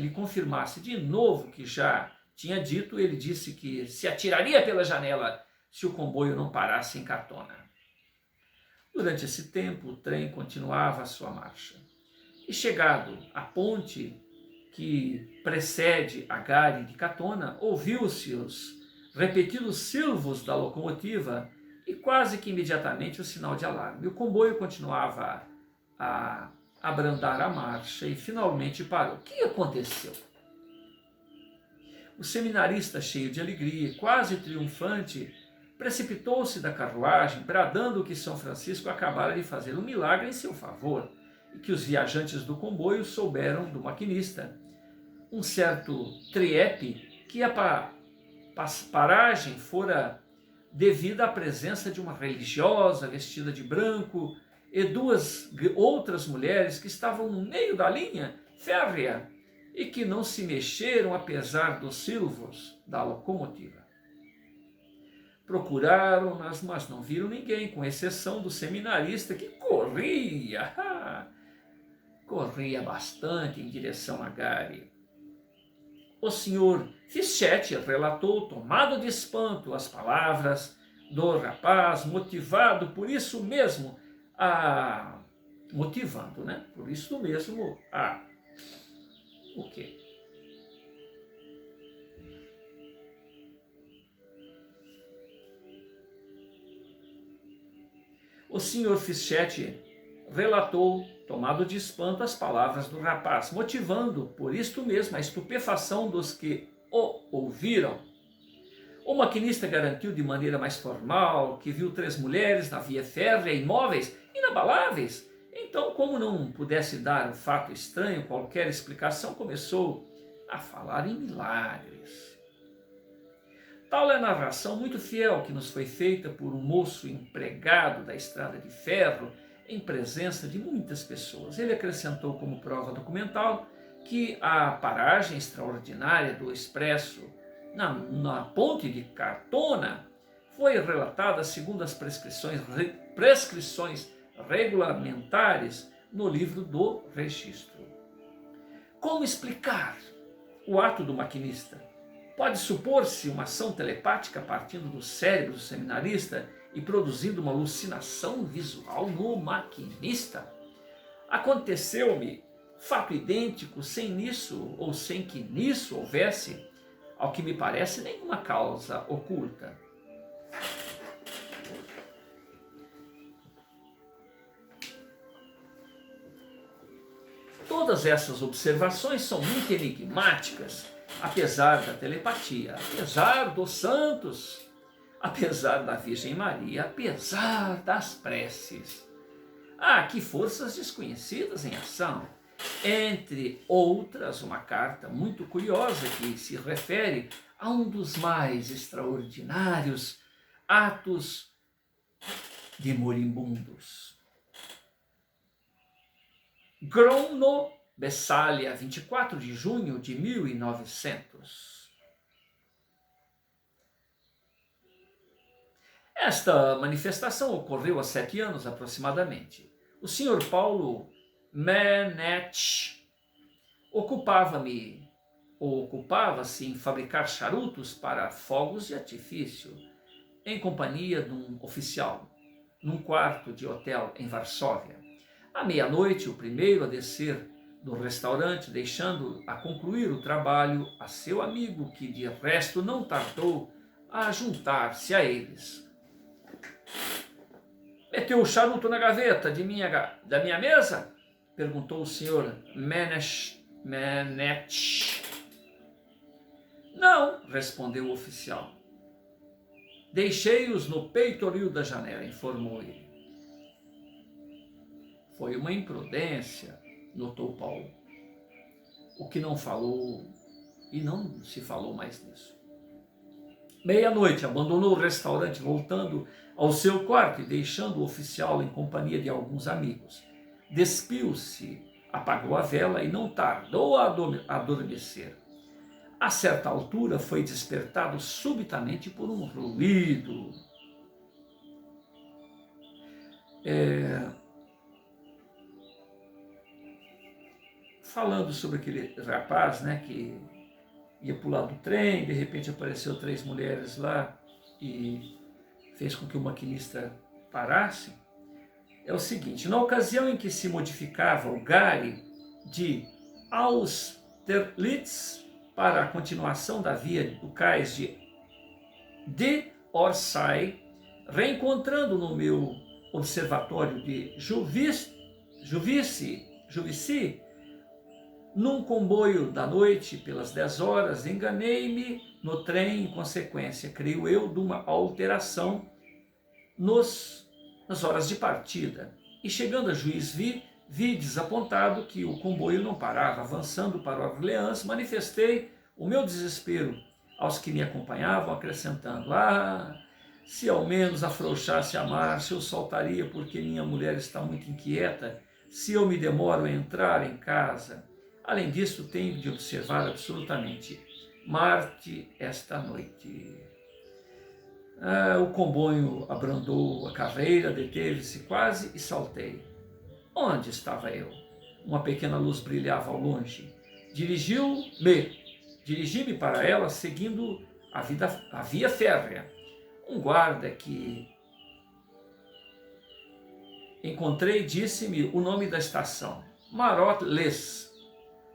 confirmasse de novo o que já tinha dito. Ele disse que se atiraria pela janela se o comboio não parasse em Catona. Durante esse tempo, o trem continuava a sua marcha. E chegado à ponte que precede a gare de Catona, ouviu-se os repetidos silvos da locomotiva e quase que imediatamente o sinal de alarme. O comboio continuava a abrandar a marcha e finalmente parou. O que aconteceu? O seminarista, cheio de alegria, quase triunfante, precipitou-se da carruagem, bradando que São Francisco acabara de fazer um milagre em seu favor e que os viajantes do comboio souberam do maquinista, um certo Triepe, que a paragem fora devida à presença de uma religiosa vestida de branco e 2 outras mulheres que estavam no meio da linha férrea e que não se mexeram apesar dos silvos da locomotiva. Procuraram-nas, mas não viram ninguém, com exceção do seminarista que corria bastante em direção à gare. o senhor Fischete relatou, tomado de espanto, as palavras do rapaz, motivado por isso mesmo Por isso mesmo o quê? O senhor Fischete relatou, tomado de espanto, as palavras do rapaz, motivando por isto mesmo a estupefação dos que o ouviram. O maquinista garantiu de maneira mais formal que viu 3 mulheres na via férrea, imóveis, inabaláveis. Então, como não pudesse dar o fato estranho qualquer explicação, começou a falar em milagres. Tal é a narração muito fiel que nos foi feita por um moço empregado da estrada de ferro, em presença de muitas pessoas. Ele acrescentou como prova documental que a paragem extraordinária do expresso na ponte de Cartona foi relatada segundo as prescrições regulamentares no livro do registro. Como explicar o ato do maquinista? Pode supor-se uma ação telepática partindo do cérebro do seminarista e produzindo uma alucinação visual no maquinista? Aconteceu-me fato idêntico sem que nisso houvesse, ao que me parece, nenhuma causa oculta. Todas essas observações são muito enigmáticas, apesar da telepatia, apesar dos santos, apesar da Virgem Maria, apesar das preces. Há aqui forças desconhecidas em ação. Entre outras, uma carta muito curiosa que se refere a um dos mais extraordinários atos de moribundos. Gromno, Bessália, 24 de junho de 1900. Esta manifestação ocorreu há 7 anos aproximadamente. O Sr. Paulo Menech ocupava-se em fabricar charutos para fogos de artifício, em companhia de um oficial, num quarto de hotel em Varsóvia. À meia-noite, o primeiro a descer do restaurante, deixando a concluir o trabalho a seu amigo, que de resto não tardou a juntar-se a eles. Meteu o charuto na gaveta da minha mesa? Perguntou o senhor Menech. Não, respondeu o oficial. Deixei-os no peitoril da janela, informou ele. Foi uma imprudência, notou Paulo. O que não falou, e não se falou mais nisso. Meia-noite, abandonou o restaurante, voltando ao seu quarto e deixando o oficial em companhia de alguns amigos. Despiu-se, apagou a vela e não tardou a adormecer. A certa altura foi despertado subitamente por um ruído. Falando sobre aquele rapaz, né, que ia pular do trem, de repente apareceu 3 mulheres lá e fez com que o maquinista parasse. É o seguinte: na ocasião em que se modificava o gare de Austerlitz para a continuação da via do cais de Orsay, reencontrando no meu observatório de Juvisy, num comboio da noite, pelas 10 horas, enganei-me no trem em consequência, creio eu, de uma alteração nas horas de partida. E chegando a Juvisy, vi desapontado que o comboio não parava. Avançando para Orleans, manifestei o meu desespero aos que me acompanhavam, acrescentando: se ao menos afrouxasse a marcha, eu saltaria, porque minha mulher está muito inquieta se eu me demoro a entrar em casa. Além disso, tenho de observar absolutamente Marte esta noite. O comboio abrandou a carreira, deteve-se quase e saltei. Onde estava eu? Uma pequena luz brilhava ao longe. Dirigiu-me Dirigi-me para ela seguindo a via férrea. Um guarda que encontrei disse-me o nome da estação, Marot-les.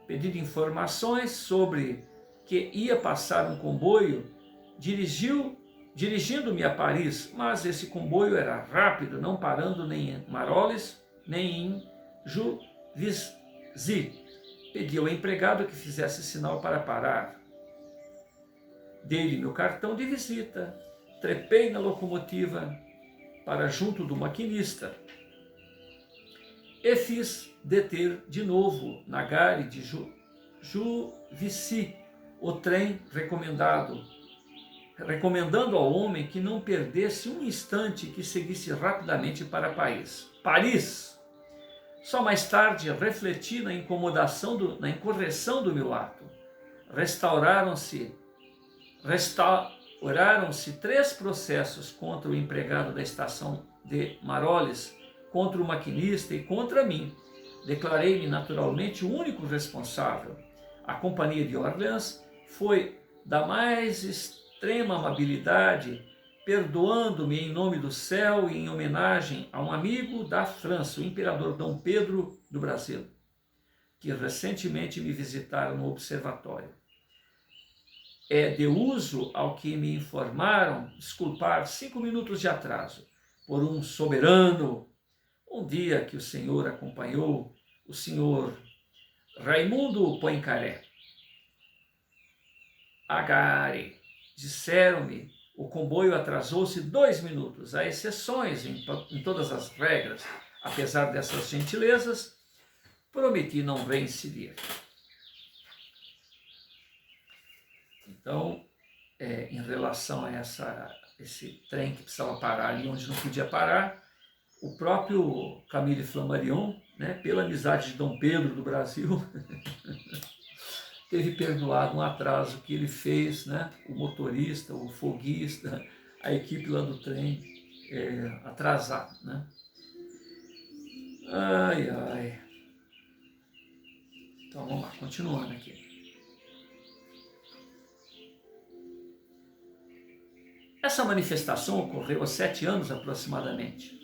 Pedi informações sobre que ia passar um comboio dirigindo-me a Paris, mas esse comboio era rápido, não parando nem em Maroles, nem em Juvisy. Pedi ao empregado que fizesse sinal para parar. Dei-lhe meu cartão de visita, trepei na locomotiva para junto do maquinista e fiz deter de novo na gare de Juvisy o trem recomendando ao homem que não perdesse um instante e que seguisse rapidamente para Paris. Só mais tarde refleti na incorreção do meu ato. Restauraram-se 3 processos contra o empregado da estação de Maroles, contra o maquinista e contra mim. Declarei-me naturalmente o único responsável. A Companhia de Orleans foi da mais extrema amabilidade, perdoando-me em nome do céu e em homenagem a um amigo da França, o imperador Dom Pedro do Brasil, que recentemente me visitaram no observatório. É de uso, ao que me informaram, desculpar 5 minutos de atraso por um soberano. Um dia que o senhor acompanhou o senhor Raimundo Poincaré a Gare. Disseram-me, o comboio atrasou-se 2 minutos. Há exceções em todas as regras. Apesar dessas gentilezas, prometi não reincidir. Então, em relação a esse trem que precisava parar ali onde não podia parar, o próprio Camille Flammarion, né, pela amizade de Dom Pedro do Brasil, teve perdoado um atraso que ele fez, né, o motorista, o foguista, a equipe lá do trem atrasar, né? Ai, ai. Então vamos lá, continuando aqui. Essa manifestação ocorreu há 7 anos aproximadamente.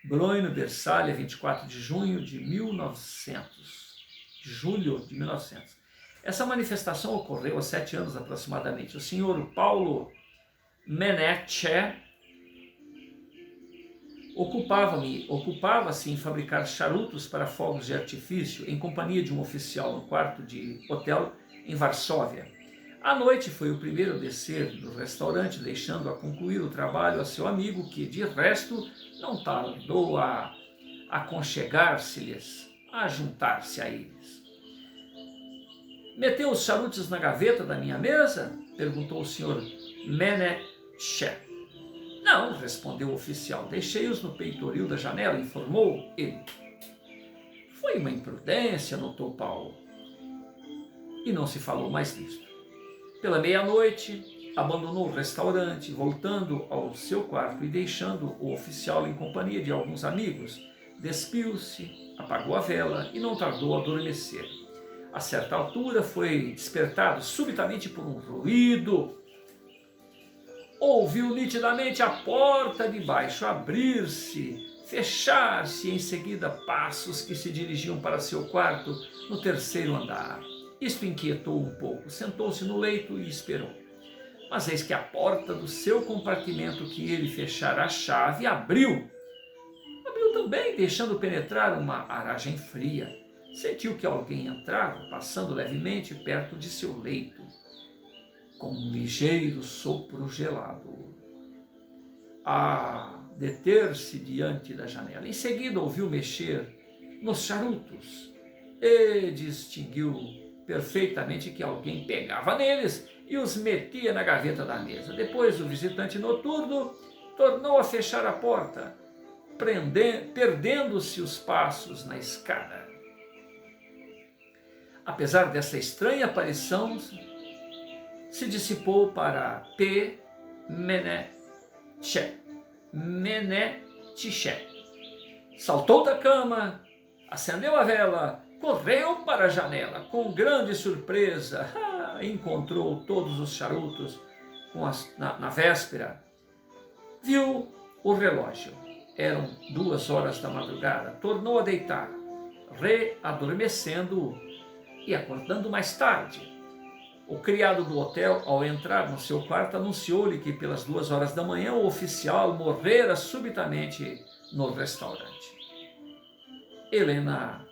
Broino Versalhes, 24 de junho de 1900. Julho de 1900. Essa manifestação ocorreu há 7 anos aproximadamente. O senhor Paulo Menetche ocupava-se em fabricar charutos para fogos de artifício em companhia de um oficial no quarto de hotel em Varsóvia. À noite foi o primeiro a descer do restaurante, deixando a concluir o trabalho a seu amigo, que, de resto, não tardou a aconchegar-se-lhes, a juntar-se a eles. Meteu os charutos na gaveta da minha mesa? Perguntou o senhor Menetche. Não, respondeu o oficial, deixei-os no peitoril da janela, informou ele. Foi uma imprudência, notou Paulo. E não se falou mais disto. Pela meia-noite, abandonou o restaurante, voltando ao seu quarto e deixando o oficial em companhia de alguns amigos. Despiu-se, apagou a vela e não tardou a adormecer. A certa altura foi despertado subitamente por um ruído. Ouviu nitidamente a porta de baixo abrir-se, fechar-se e em seguida passos que se dirigiam para seu quarto no 3º andar. Isto inquietou um pouco, sentou-se no leito e esperou. Mas eis que a porta do seu compartimento que ele fechara a chave abriu. Abriu também, deixando penetrar uma aragem fria. Sentiu que alguém entrava, passando levemente perto de seu leito, com um ligeiro sopro gelado, a deter-se diante da janela. Em seguida ouviu mexer nos charutos e distinguiu perfeitamente que alguém pegava neles e os metia na gaveta da mesa. Depois o visitante noturno tornou a fechar a porta, perdendo-se os passos na escada. Apesar dessa estranha aparição, se dissipou para P. Menetche. Saltou da cama, acendeu a vela correu para a janela. Com grande surpresa, encontrou todos os charutos na véspera. Viu o relógio. Eram 2 horas da madrugada. Tornou a deitar, readormecendo e acordando mais tarde. O criado do hotel, ao entrar no seu quarto, anunciou-lhe que pelas 2 horas da manhã o oficial morrera subitamente no restaurante. Helena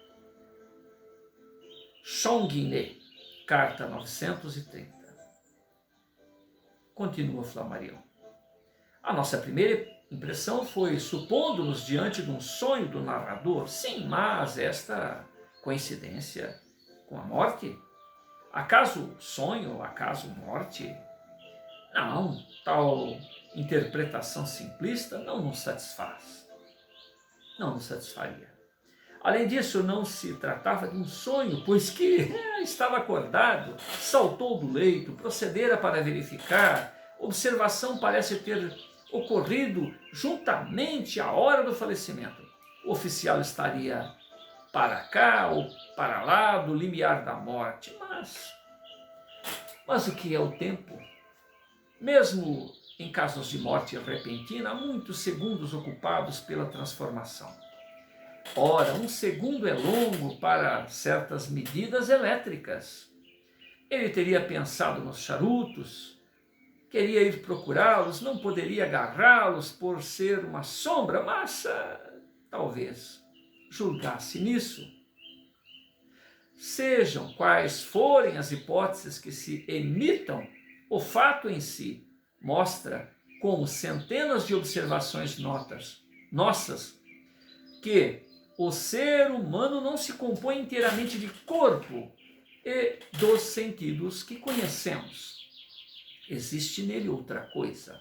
Chongine, carta 930. Continua Flammarion. A nossa primeira impressão foi supondo-nos diante de um sonho do narrador. Sim, mas esta coincidência com a morte? Acaso sonho, acaso morte? Não, tal interpretação simplista não nos satisfaz. Não nos satisfaria. Além disso, não se tratava de um sonho, pois que estava acordado, saltou do leito, procedera para verificar. Observação parece ter ocorrido juntamente à hora do falecimento. O oficial estaria para cá ou para lá do limiar da morte. Mas o que é o tempo? Mesmo em casos de morte repentina, há muitos segundos ocupados pela transformação. Ora, um segundo é longo para certas medidas elétricas. Ele teria pensado nos charutos, queria ir procurá-los, não poderia agarrá-los por ser uma sombra, mas talvez julgasse nisso. Sejam quais forem as hipóteses que se emitam, o fato em si mostra, como centenas de observações nossas, que o ser humano não se compõe inteiramente de corpo e dos sentidos que conhecemos. Existe nele outra coisa.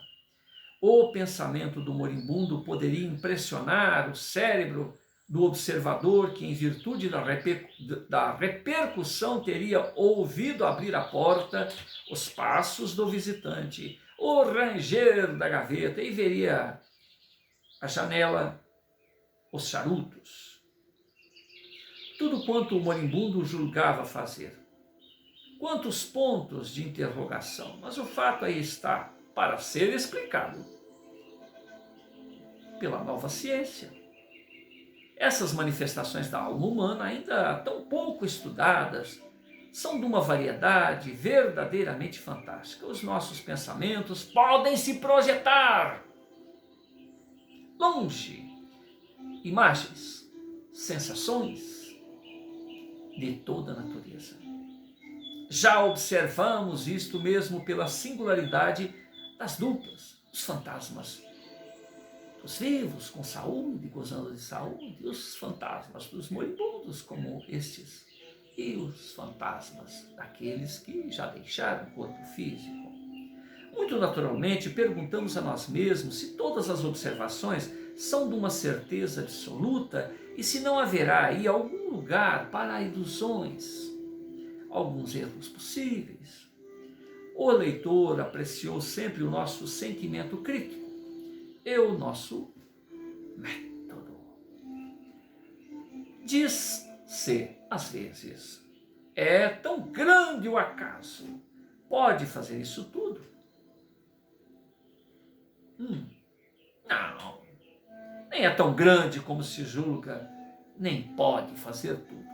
O pensamento do moribundo poderia impressionar o cérebro do observador que, em virtude da repercussão, teria ouvido abrir a porta, os passos do visitante, o ranger da gaveta e veria a janela, os charutos. Tudo quanto o moribundo julgava fazer. Quantos pontos de interrogação, mas o fato aí está para ser explicado pela nova ciência. Essas manifestações da alma humana, ainda tão pouco estudadas, são de uma variedade verdadeiramente fantástica. Os nossos pensamentos podem se projetar longe, imagens, sensações de toda a natureza. Já observamos isto mesmo pela singularidade das duplas, os fantasmas dos vivos, com saúde, gozando de saúde, e os fantasmas dos moribundos, como estes, e os fantasmas daqueles que já deixaram o corpo físico. Muito naturalmente, perguntamos a nós mesmos se todas as observações são de uma certeza absoluta e se não haverá aí algum lugar para ilusões, alguns erros possíveis. O leitor apreciou sempre o nosso sentimento crítico e o nosso método. Diz-se, às vezes, é tão grande o acaso, pode fazer isso tudo? Não, nem é tão grande como se julga, nem pode fazer tudo.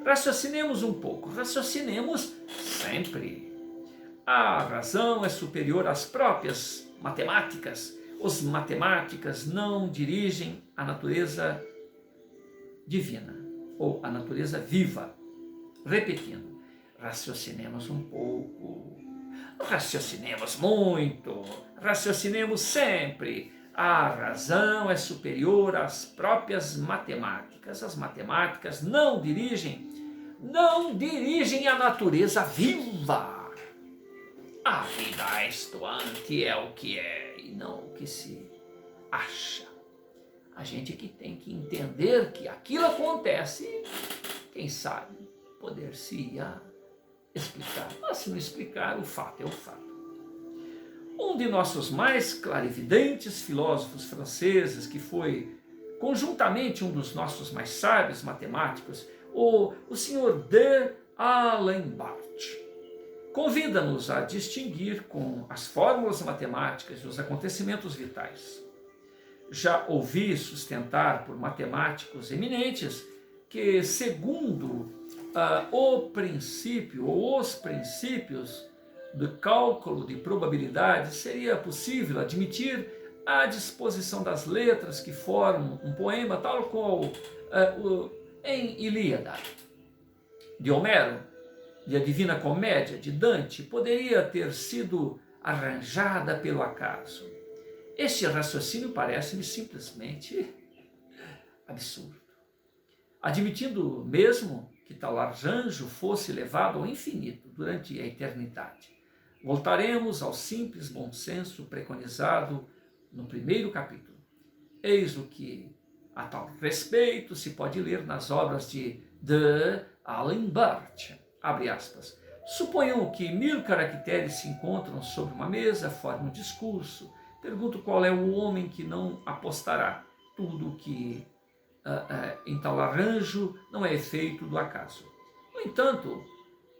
Raciocinemos um pouco, raciocinemos sempre. A razão é superior às próprias matemáticas. Os matemáticas não dirigem a natureza divina, ou a natureza viva. Repetindo, raciocinemos um pouco, raciocinemos muito, raciocinemos sempre. A razão é superior às próprias matemáticas. As matemáticas não dirigem a natureza viva. A vida estuante é o que é e não o que se acha. A gente que tem que entender que aquilo acontece, quem sabe poder-se-ia explicar. Mas se não explicar, o fato é o fato. Um de nossos mais clarividentes filósofos franceses, que foi conjuntamente um dos nossos mais sábios matemáticos, O senhor de Alembert convida-nos a distinguir com as fórmulas matemáticas e os acontecimentos vitais. Já ouvi sustentar por matemáticos eminentes que, segundo o princípio ou os princípios do cálculo de probabilidade, seria possível admitir a disposição das letras que formam um poema, tal qual em Ilíada, de Homero, de A Divina Comédia, de Dante, poderia ter sido arranjada pelo acaso. Este raciocínio parece-me simplesmente absurdo. Admitindo mesmo que tal arranjo fosse levado ao infinito durante a eternidade, voltaremos ao simples bom senso preconizado no primeiro capítulo. Eis o que, a tal respeito, se pode ler nas obras de Alembert. Abre aspas. Suponham que 1000 caracteres se encontram sobre uma mesa, formam um discurso. Pergunto qual é o homem que não apostará. Tudo que em tal arranjo não é efeito do acaso. No entanto,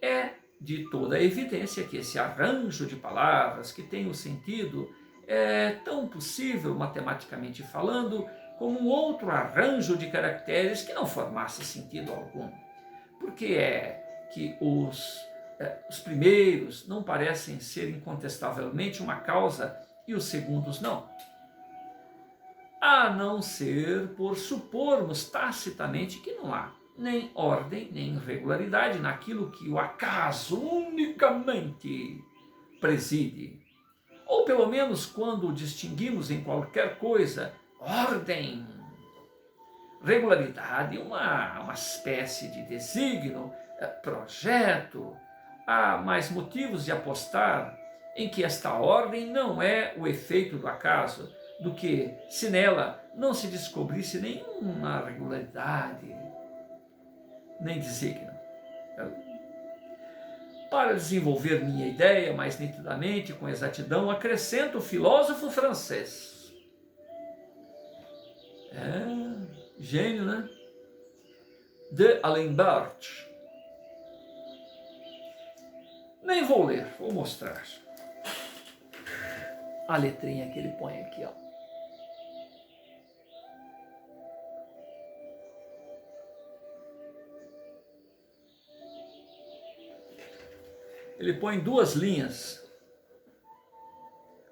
é de toda a evidência que esse arranjo de palavras, que tem o sentido, é tão possível matematicamente falando, como um outro arranjo de caracteres que não formasse sentido algum. Porque é que os primeiros não parecem ser incontestavelmente uma causa e os segundos não? A não ser por supormos tacitamente que não há nem ordem, nem regularidade naquilo que o acaso unicamente preside. Ou pelo menos quando distinguimos em qualquer coisa ordem, regularidade, uma espécie de desígnio, projeto, há mais motivos de apostar em que esta ordem não é o efeito do acaso, do que se nela não se descobrisse nenhuma regularidade, nem desígnio. Para desenvolver minha ideia mais nitidamente, com exatidão, acrescento o filósofo francês. Gênio, né? De Alembert. Nem vou ler, vou mostrar a letrinha que ele põe aqui, ó. Ele põe 2 linhas.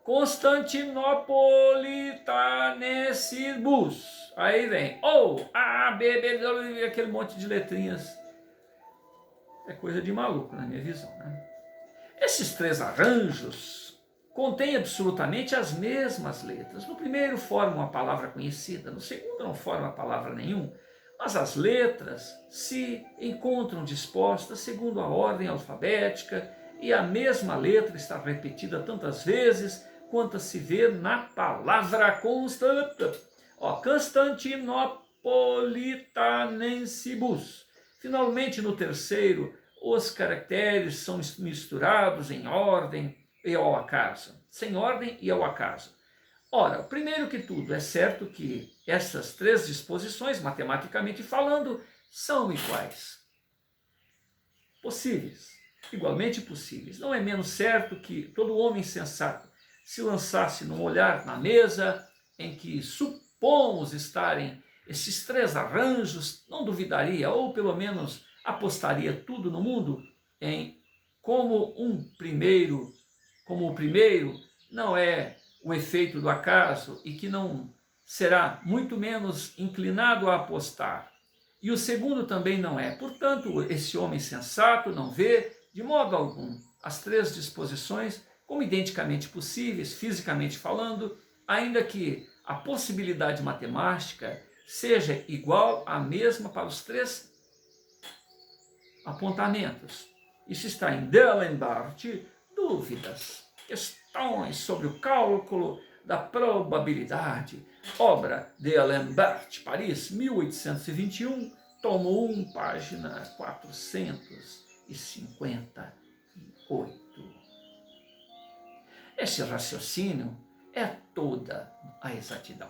Constantinopolitanesibus. Aí vem O, A, B, B, aquele monte de letrinhas. É coisa de maluco, na minha visão, né? Esses 3 arranjos contêm absolutamente as mesmas letras. No primeiro formam uma palavra conhecida, no segundo não formam a palavra nenhuma. Mas as letras se encontram dispostas segundo a ordem alfabética e a mesma letra está repetida tantas vezes quanto se vê na palavra Constantinopolitanensibus. Finalmente, no terceiro, os caracteres são misturados em ordem e ao acaso. Sem ordem e ao acaso. Ora, primeiro que tudo, é certo que essas 3 disposições, matematicamente falando, são iguais. Possíveis. Igualmente possíveis. Não é menos certo que todo homem sensato se lançasse num olhar na mesa em que supomos estarem esses 3 arranjos, não duvidaria, ou pelo menos apostaria tudo no mundo em como o primeiro não é o efeito do acaso e que não será muito menos inclinado a apostar. E o segundo também não é. Portanto, esse homem sensato não vê, de modo algum, as 3 disposições como identicamente possíveis, fisicamente falando, ainda que a possibilidade matemática seja igual à mesma para os 3 apontamentos. Isso está em D'Alembert, dúvidas, questões sobre o cálculo da probabilidade, obra de D'Alembert, Paris, 1821, tomo 1, página 458. Este raciocínio é toda a exatidão.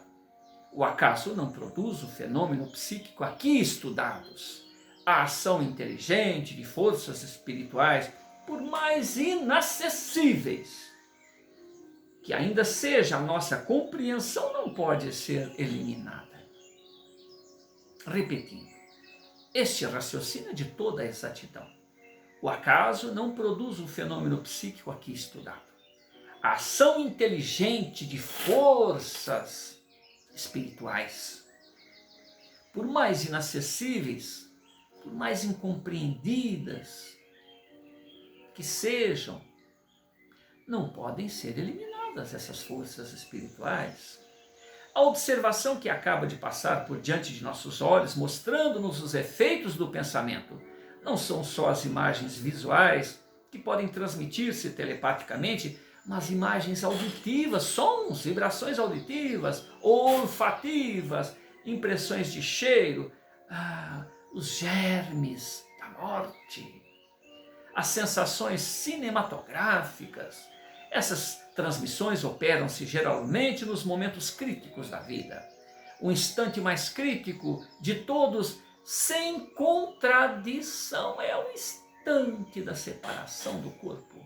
O acaso não produz o fenômeno psíquico aqui estudados, A ação inteligente de forças espirituais, por mais inacessíveis que ainda seja a nossa compreensão, não pode ser eliminada. Repetindo, este raciocínio é de toda a exatidão. O acaso não produz o fenômeno psíquico aqui estudado. A ação inteligente de forças espirituais, por mais inacessíveis, por mais incompreendidas que sejam, não podem ser eliminadas essas forças espirituais. A observação que acaba de passar por diante de nossos olhos, mostrando-nos os efeitos do pensamento, não são só as imagens visuais que podem transmitir-se telepaticamente, mas imagens auditivas, sons, vibrações auditivas, olfativas, impressões de cheiro, os germes da morte, as sensações cinematográficas. Essas transmissões operam-se geralmente nos momentos críticos da vida. O instante mais crítico de todos, sem contradição, é o instante da separação do corpo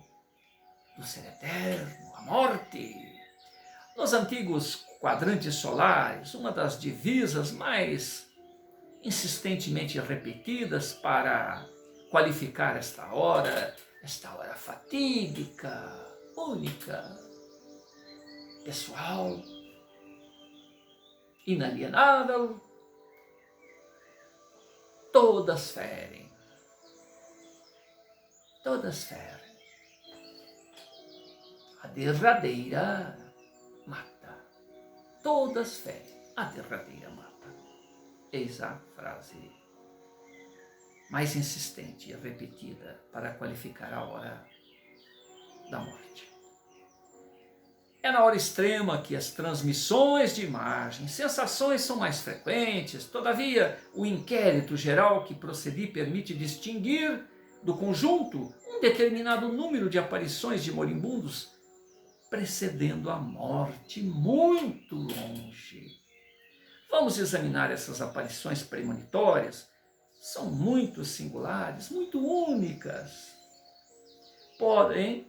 do ser eterno, a morte. Nos antigos quadrantes solares, uma das divisas mais insistentemente repetidas para qualificar esta hora fatídica, única, pessoal, inalienável, todas ferem. Todas ferem. A derradeira mata. Todas ferem. A derradeira mata. Eis a frase mais insistente e repetida para qualificar a hora da morte. É na hora extrema que as transmissões de imagens, sensações são mais frequentes. Todavia, o inquérito geral que procedi permite distinguir do conjunto um determinado número de aparições de moribundos precedendo a morte, muito longe. Vamos examinar essas aparições premonitórias. São muito singulares, muito únicas. Porém,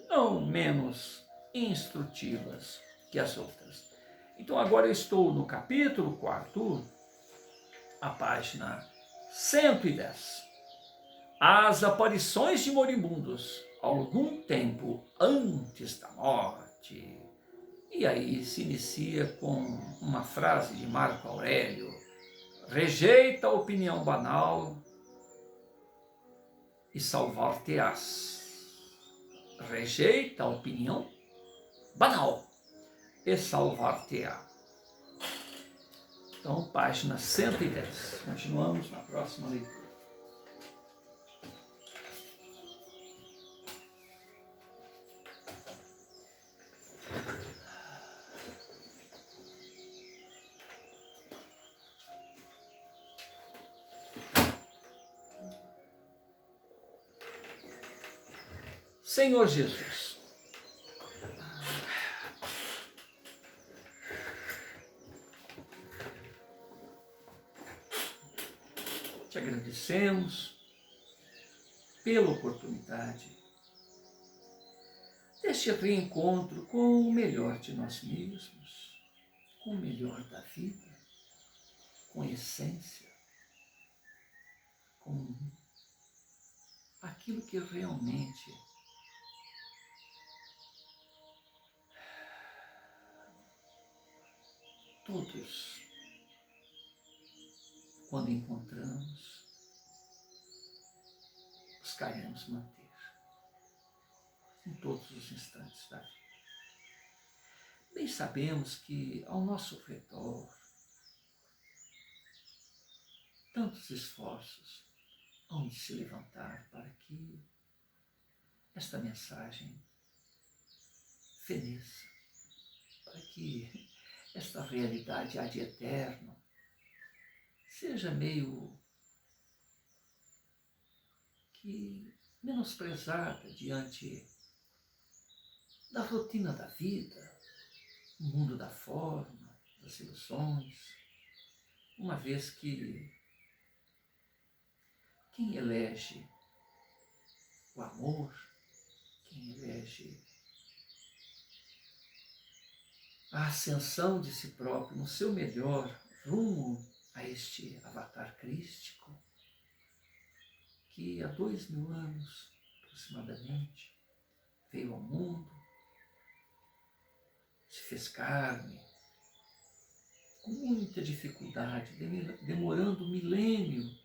não menos instrutivas que as outras. Então agora eu estou no capítulo 4, a página 110. As aparições de moribundos, algum tempo antes da morte. E aí se inicia com uma frase de Marco Aurélio: rejeita a opinião banal e salvar-te-ás. Rejeita a opinião banal e salvar-te-á. Então, página 110. Continuamos na próxima leitura. Senhor Jesus, te agradecemos pela oportunidade deste reencontro com o melhor de nós mesmos, com o melhor da vida, com essência, com aquilo que realmente todos, quando encontramos, buscaremos manter em todos os instantes da vida. Bem sabemos que ao nosso redor tantos esforços hão de se levantar para que esta mensagem feneça, para que esta realidade há de eterno seja meio que menosprezada diante da rotina da vida, o mundo da forma, das ilusões, uma vez que quem elege o amor, quem elege a ascensão de si próprio no seu melhor rumo a este avatar crístico, que há 2000 anos aproximadamente veio ao mundo, se fez carne, com muita dificuldade, demorando um milênio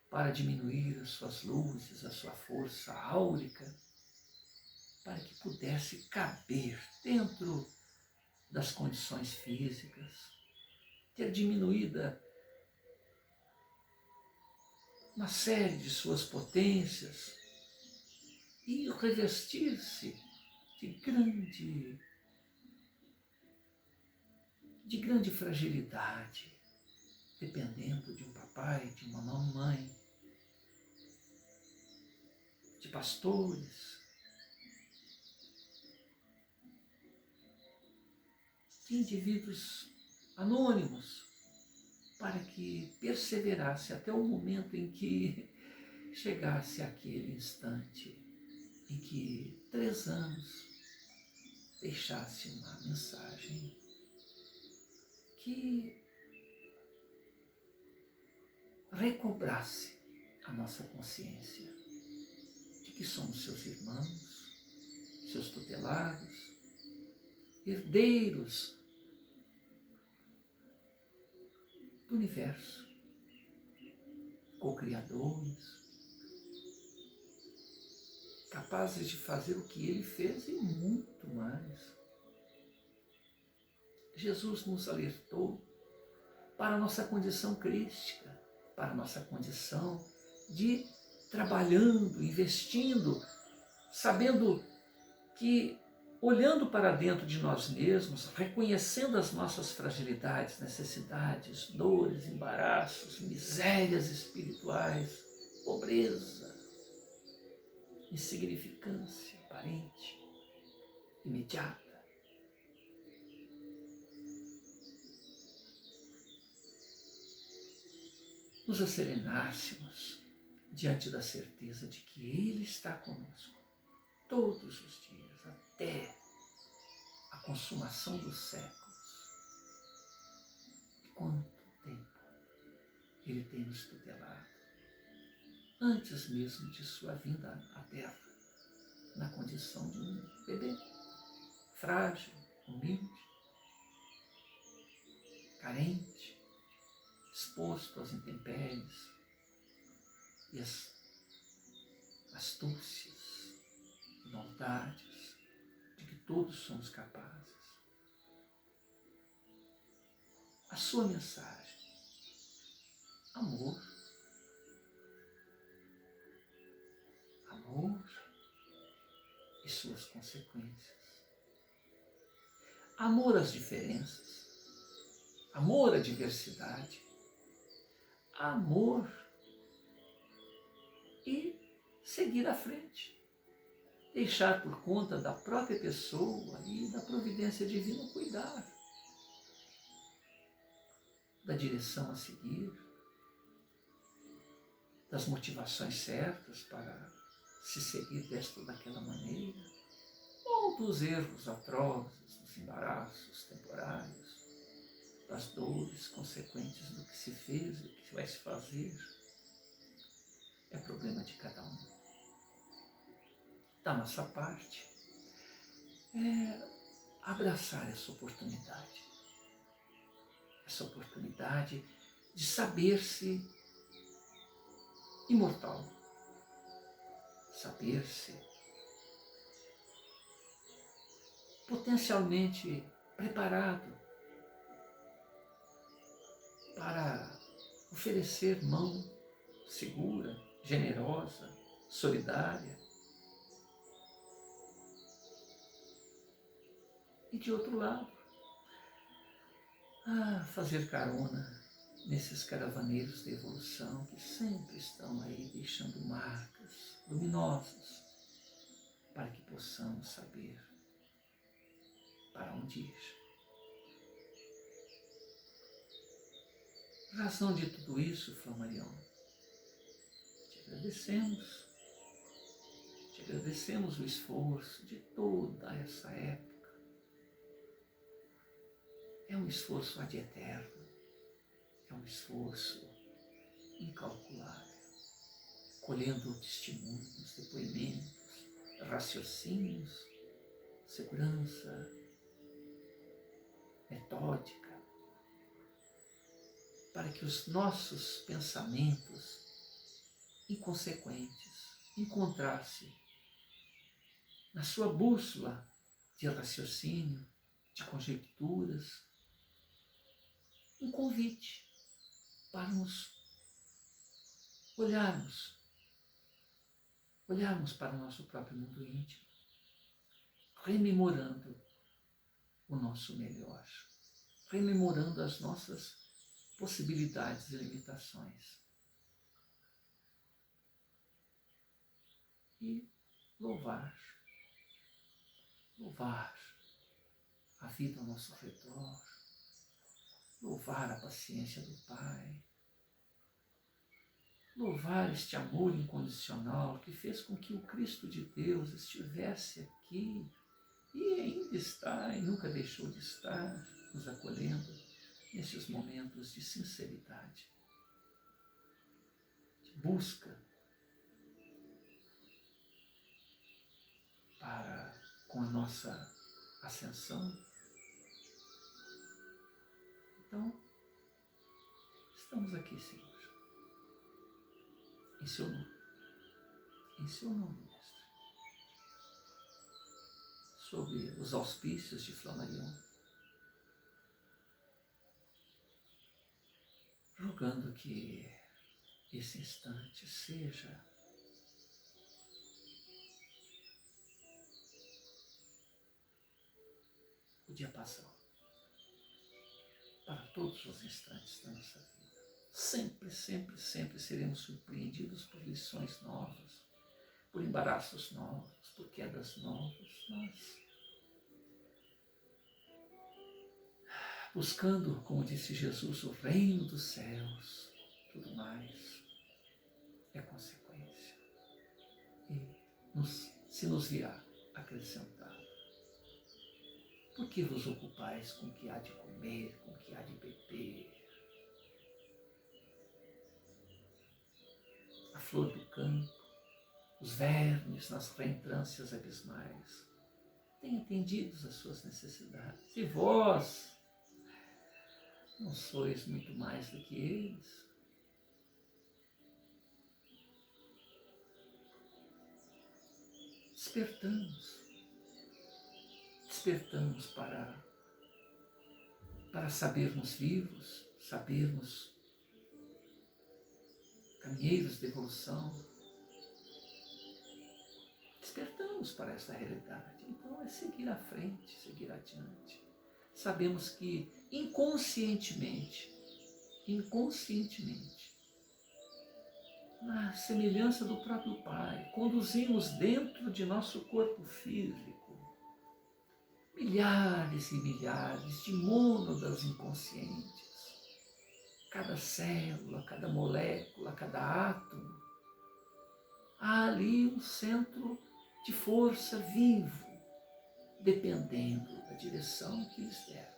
para diminuir as suas luzes, a sua força áurica, para que pudesse caber dentro das condições físicas, ter diminuída uma série de suas potências e revestir-se de grande fragilidade, dependendo de um papai, de uma mamãe, de pastores, de indivíduos anônimos, para que perseverasse até o momento em que chegasse aquele instante em que 3 anos deixasse uma mensagem que recobrasse a nossa consciência de que somos seus irmãos, seus tutelados, herdeiros do universo, co-criadores, capazes de fazer o que ele fez e muito mais. Jesus nos alertou para a nossa condição crística, para a nossa condição de trabalhando, investindo, sabendo que, olhando para dentro de nós mesmos, reconhecendo as nossas fragilidades, necessidades, dores, embaraços, misérias espirituais, pobreza, insignificância aparente, imediata, nos asserenássemos diante da certeza de que Ele está conosco todos os dias, até a consumação dos séculos. Quanto tempo Ele tem nos tutelado, antes mesmo de sua vinda à Terra, na condição de um bebê, frágil, humilde, carente, exposto às intempéries e às astúcias e maldades de que todos somos capazes. A sua mensagem, amor, amor e suas consequências. Amor às diferenças, amor à diversidade, amor e seguir à frente. Deixar por conta da própria pessoa e da providência divina cuidar da direção a seguir, das motivações certas para se seguir desta ou daquela maneira, ou dos erros atrozes, dos embaraços temporários, das dores consequentes do que se fez e do que vai se fazer. É problema de cada um. Da nossa parte, é abraçar essa oportunidade de saber-se imortal, saber-se potencialmente preparado para oferecer mão segura, generosa, solidária. E de outro lado, fazer carona nesses caravaneiros da evolução que sempre estão aí deixando marcas luminosas para que possamos saber para onde ir. A razão de tudo isso, Flor Marion, te agradecemos o esforço de toda essa época. É um esforço ad eterno, é um esforço incalculável, colhendo testemunhos, depoimentos, raciocínios, segurança, metódica, para que os nossos pensamentos inconsequentes encontrassem na sua bússola de raciocínio, de conjecturas, um convite para nos olharmos para o nosso próprio mundo íntimo, rememorando o nosso melhor, rememorando as nossas possibilidades e limitações. E louvar a vida ao nosso redor, louvar a paciência do Pai, louvar este amor incondicional que fez com que o Cristo de Deus estivesse aqui e ainda está e nunca deixou de estar nos acolhendo nesses momentos de sinceridade, de busca para, com a nossa ascensão. Então, estamos aqui, Senhor, em seu nome, Mestre, sob os auspícios de Flammarion, rogando que esse instante seja o diapasão para todos os instantes da nossa vida. Sempre, sempre, sempre seremos surpreendidos por lições novas, por embaraços novos, por quedas novas. Nós, buscando, como disse Jesus, o reino dos céus, tudo mais é consequência. E se nos virá acrescentado. Por que vos ocupais com o que há de comer, com o que há de beber? A flor do campo, os vermes nas reentrâncias abismais, têm atendido às suas necessidades. E vós não sois muito mais do que eles? Despertamos para sabermos vivos, sabermos caminheiros de evolução. Despertamos para essa realidade. Então é seguir à frente, seguir adiante. Sabemos que inconscientemente, na semelhança do próprio Pai, conduzimos dentro de nosso corpo físico milhares e milhares de mônadas inconscientes. Cada célula, cada molécula, cada átomo, há ali um centro de força vivo, dependendo da direção que lhes dermos.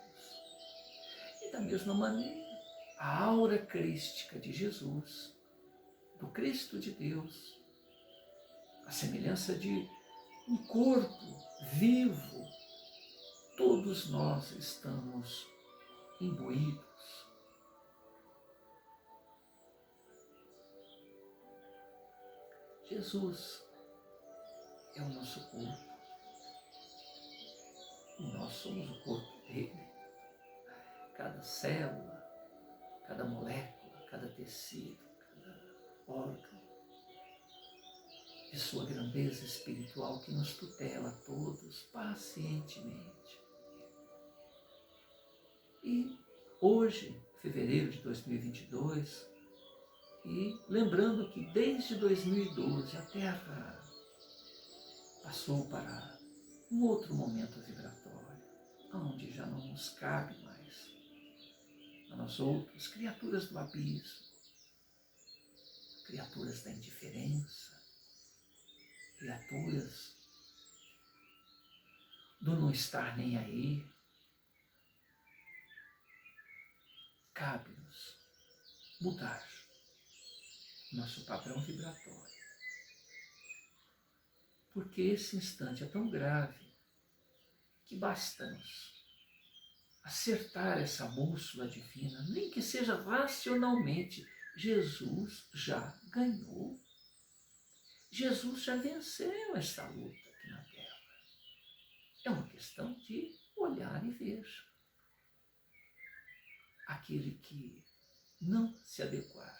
E da mesma maneira, a aura crística de Jesus, do Cristo de Deus, a semelhança de um corpo vivo, todos nós estamos imbuídos. Jesus é o nosso corpo. E nós somos o corpo dele. Cada célula, cada molécula, cada tecido, cada órgão, de sua grandeza espiritual que nos tutela a todos pacientemente. E hoje, fevereiro de 2022, e lembrando que desde 2012 a Terra passou para um outro momento vibratório, onde já não nos cabe mais a nós outros, criaturas do abismo, criaturas da indiferença, criaturas do não estar nem aí. Cabe-nos mudar nosso padrão vibratório. Porque esse instante é tão grave que basta-nos acertar essa bússola divina, nem que seja racionalmente. Jesus já ganhou. Jesus já venceu essa luta aqui na Terra. É uma questão de olhar e ver. Aquele que não se adequar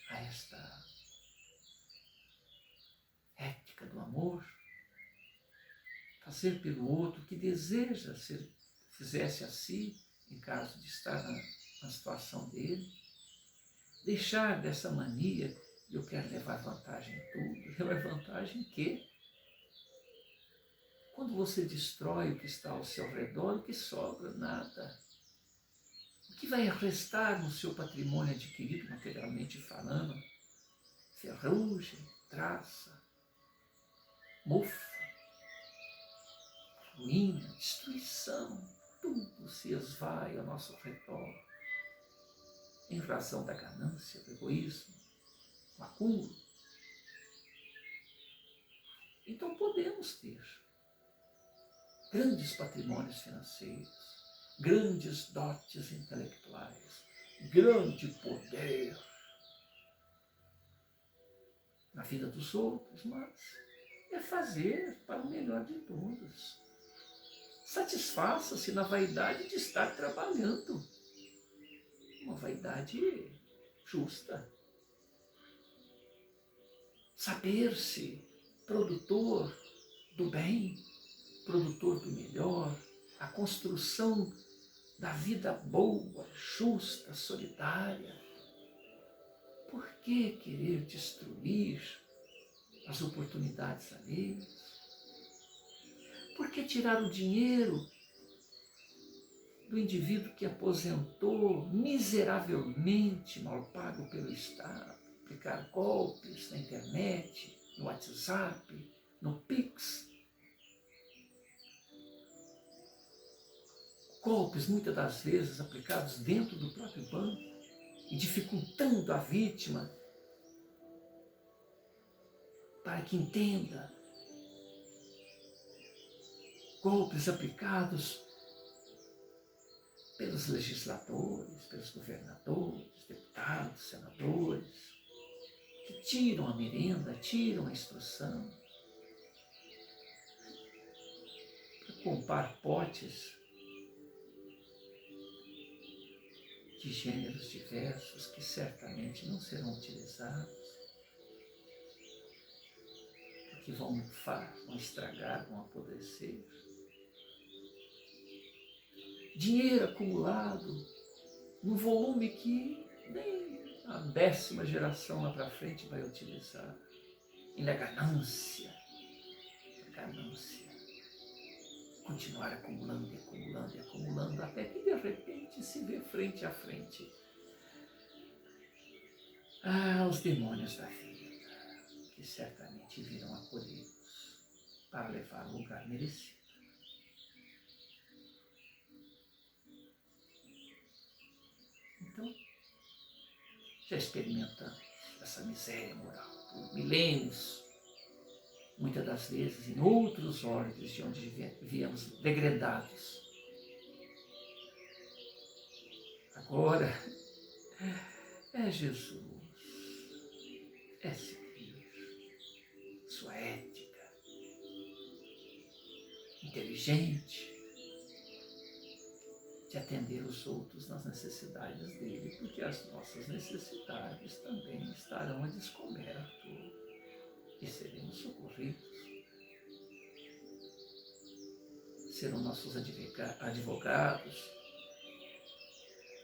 a esta ética do amor, fazer pelo outro o que deseja fizesse a si, em caso de estar na situação dele, deixar dessa mania de eu quero levar vantagem em tudo. Levar vantagem em quê? Quando você destrói o que está ao seu redor, o que sobra? Nada. O que vai restar no seu patrimônio adquirido, materialmente falando? Ferrugem, traça, mofo, ruína, destruição. Tudo se esvai ao nosso redor em razão da ganância, do egoísmo, do acúmulo. Então podemos ter grandes patrimônios financeiros, grandes dotes intelectuais, grande poder na vida dos outros, mas é fazer para o melhor de todos. Satisfaça-se na vaidade de estar trabalhando. Uma vaidade justa. Saber-se produtor do bem, produtor do melhor, a construção da vida boa, justa, solidária. Por que querer destruir as oportunidades alheias? Por que tirar o dinheiro do indivíduo que aposentou miseravelmente, mal pago pelo Estado, aplicar golpes na internet, no WhatsApp, no Pix? Golpes, muitas das vezes, aplicados dentro do próprio banco e dificultando a vítima para que entenda. Golpes aplicados pelos legisladores, pelos governadores, deputados, senadores, que tiram a merenda, tiram a instrução, para comprar potes de gêneros diversos que certamente não serão utilizados, porque vão mofar, vão estragar, vão apodrecer. Dinheiro acumulado num volume que nem a 10ª geração lá para frente vai utilizar. E na ganância, continuar acumulando e acumulando e acumulando, até que de repente se vê frente a frente os demônios da vida, que certamente virão acolhê-los para levar ao lugar merecido. Então, já experimentamos essa miséria moral por milênios, muitas das vezes em outros ordens de onde viemos degredados. Agora é Jesus, é seguir sua ética inteligente de atender os outros nas necessidades dele, porque as nossas necessidades também estarão a descoberto e seremos socorridos. Serão nossos advogados,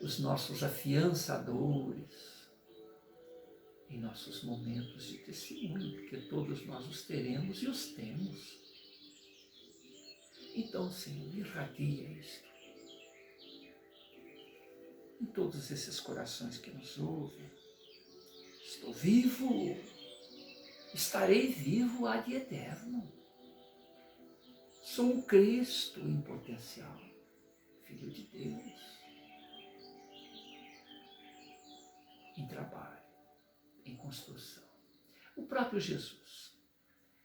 os nossos afiançadores em nossos momentos de testemunho, porque todos nós os teremos e os temos. Então, Senhor, irradia isto em todos esses corações que nos ouvem. Estou vivo, estarei vivo ad eterno. Sou um Cristo em potencial, Filho de Deus, em trabalho, em construção. O próprio Jesus.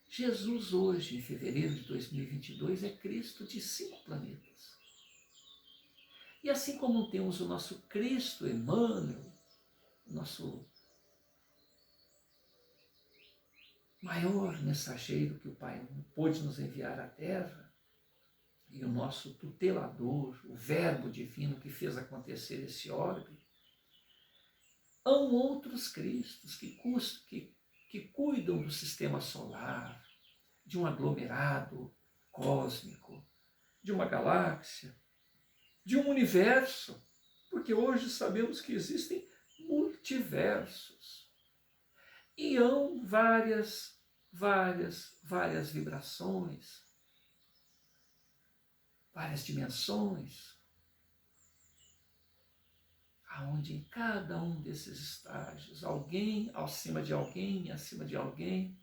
Jesus hoje, em fevereiro de 2022, é Cristo de 5 planetas. E assim como temos o nosso Cristo Emmanuel, o nosso maior mensageiro que o Pai pôde nos enviar à Terra, e o nosso tutelador, o Verbo Divino que fez acontecer esse orbe, há outros Cristos que cuidam do sistema solar, de um aglomerado cósmico, de uma galáxia, de um universo, porque hoje sabemos que existem multiversos. E há várias vibrações, várias dimensões, aonde em cada um desses estágios, alguém acima de alguém, acima de alguém.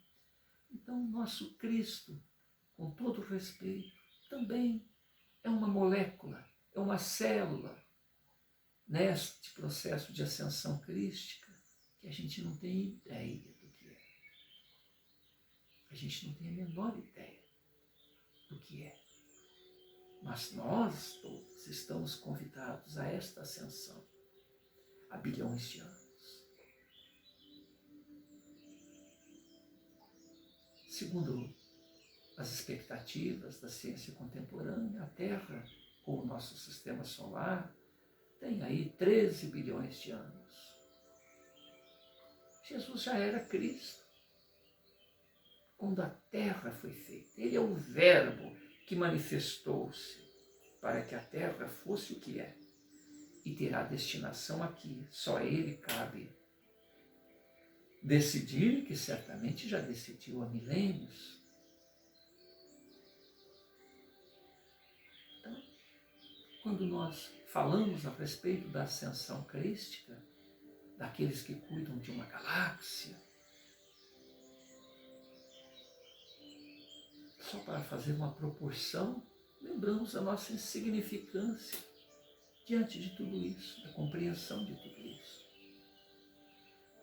Então, nosso Cristo, com todo respeito, também é uma molécula, é uma célula neste processo de ascensão crística que a gente não tem ideia do que é. A gente não tem a menor ideia do que é. Mas nós todos estamos convidados a esta ascensão há bilhões de anos. Segundo as expectativas da ciência contemporânea, a Terra, ou o nosso sistema solar, tem aí 13 bilhões de anos. Jesus já era Cristo quando a Terra foi feita. Ele é o Verbo que manifestou-se para que a Terra fosse o que é e terá destinação aqui. Só a Ele cabe decidir, que certamente já decidiu há milênios. Então, quando nós falamos a respeito da ascensão crística, daqueles que cuidam de uma galáxia, só para fazer uma proporção, lembramos a nossa insignificância diante de tudo isso, da compreensão de tudo isso.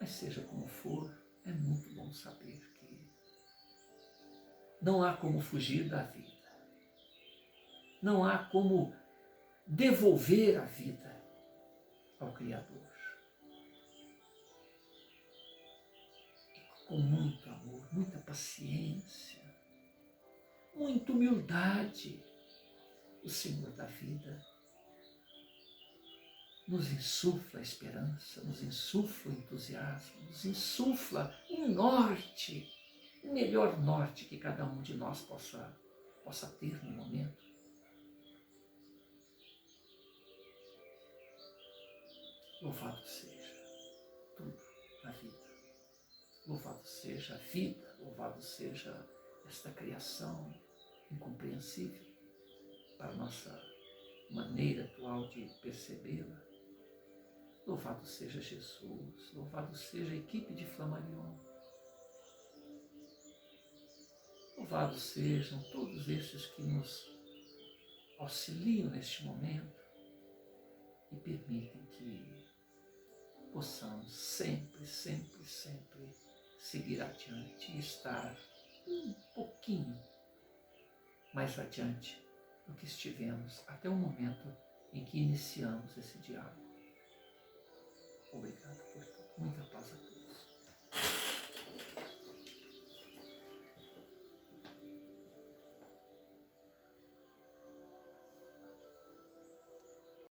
Mas seja como for, é muito bom saber que não há como fugir da vida. Não há como devolver a vida ao Criador. E com muito amor, muita paciência, muita humildade, o Senhor da vida nos insufla a esperança, nos insufla o entusiasmo, nos insufla um norte, o melhor norte que cada um de nós possa ter no momento. Louvado seja tudo na vida. Louvado seja a vida, louvado seja esta criação incompreensível para a nossa maneira atual de percebê-la. Louvado seja Jesus, louvado seja a equipe de Flammarion. Louvado sejam todos esses que nos auxiliam neste momento e permitem que possamos sempre seguir adiante e estar um pouquinho mais adiante do que estivemos até o momento em que iniciamos esse diálogo. Obrigado por tudo. Muita paz a todos.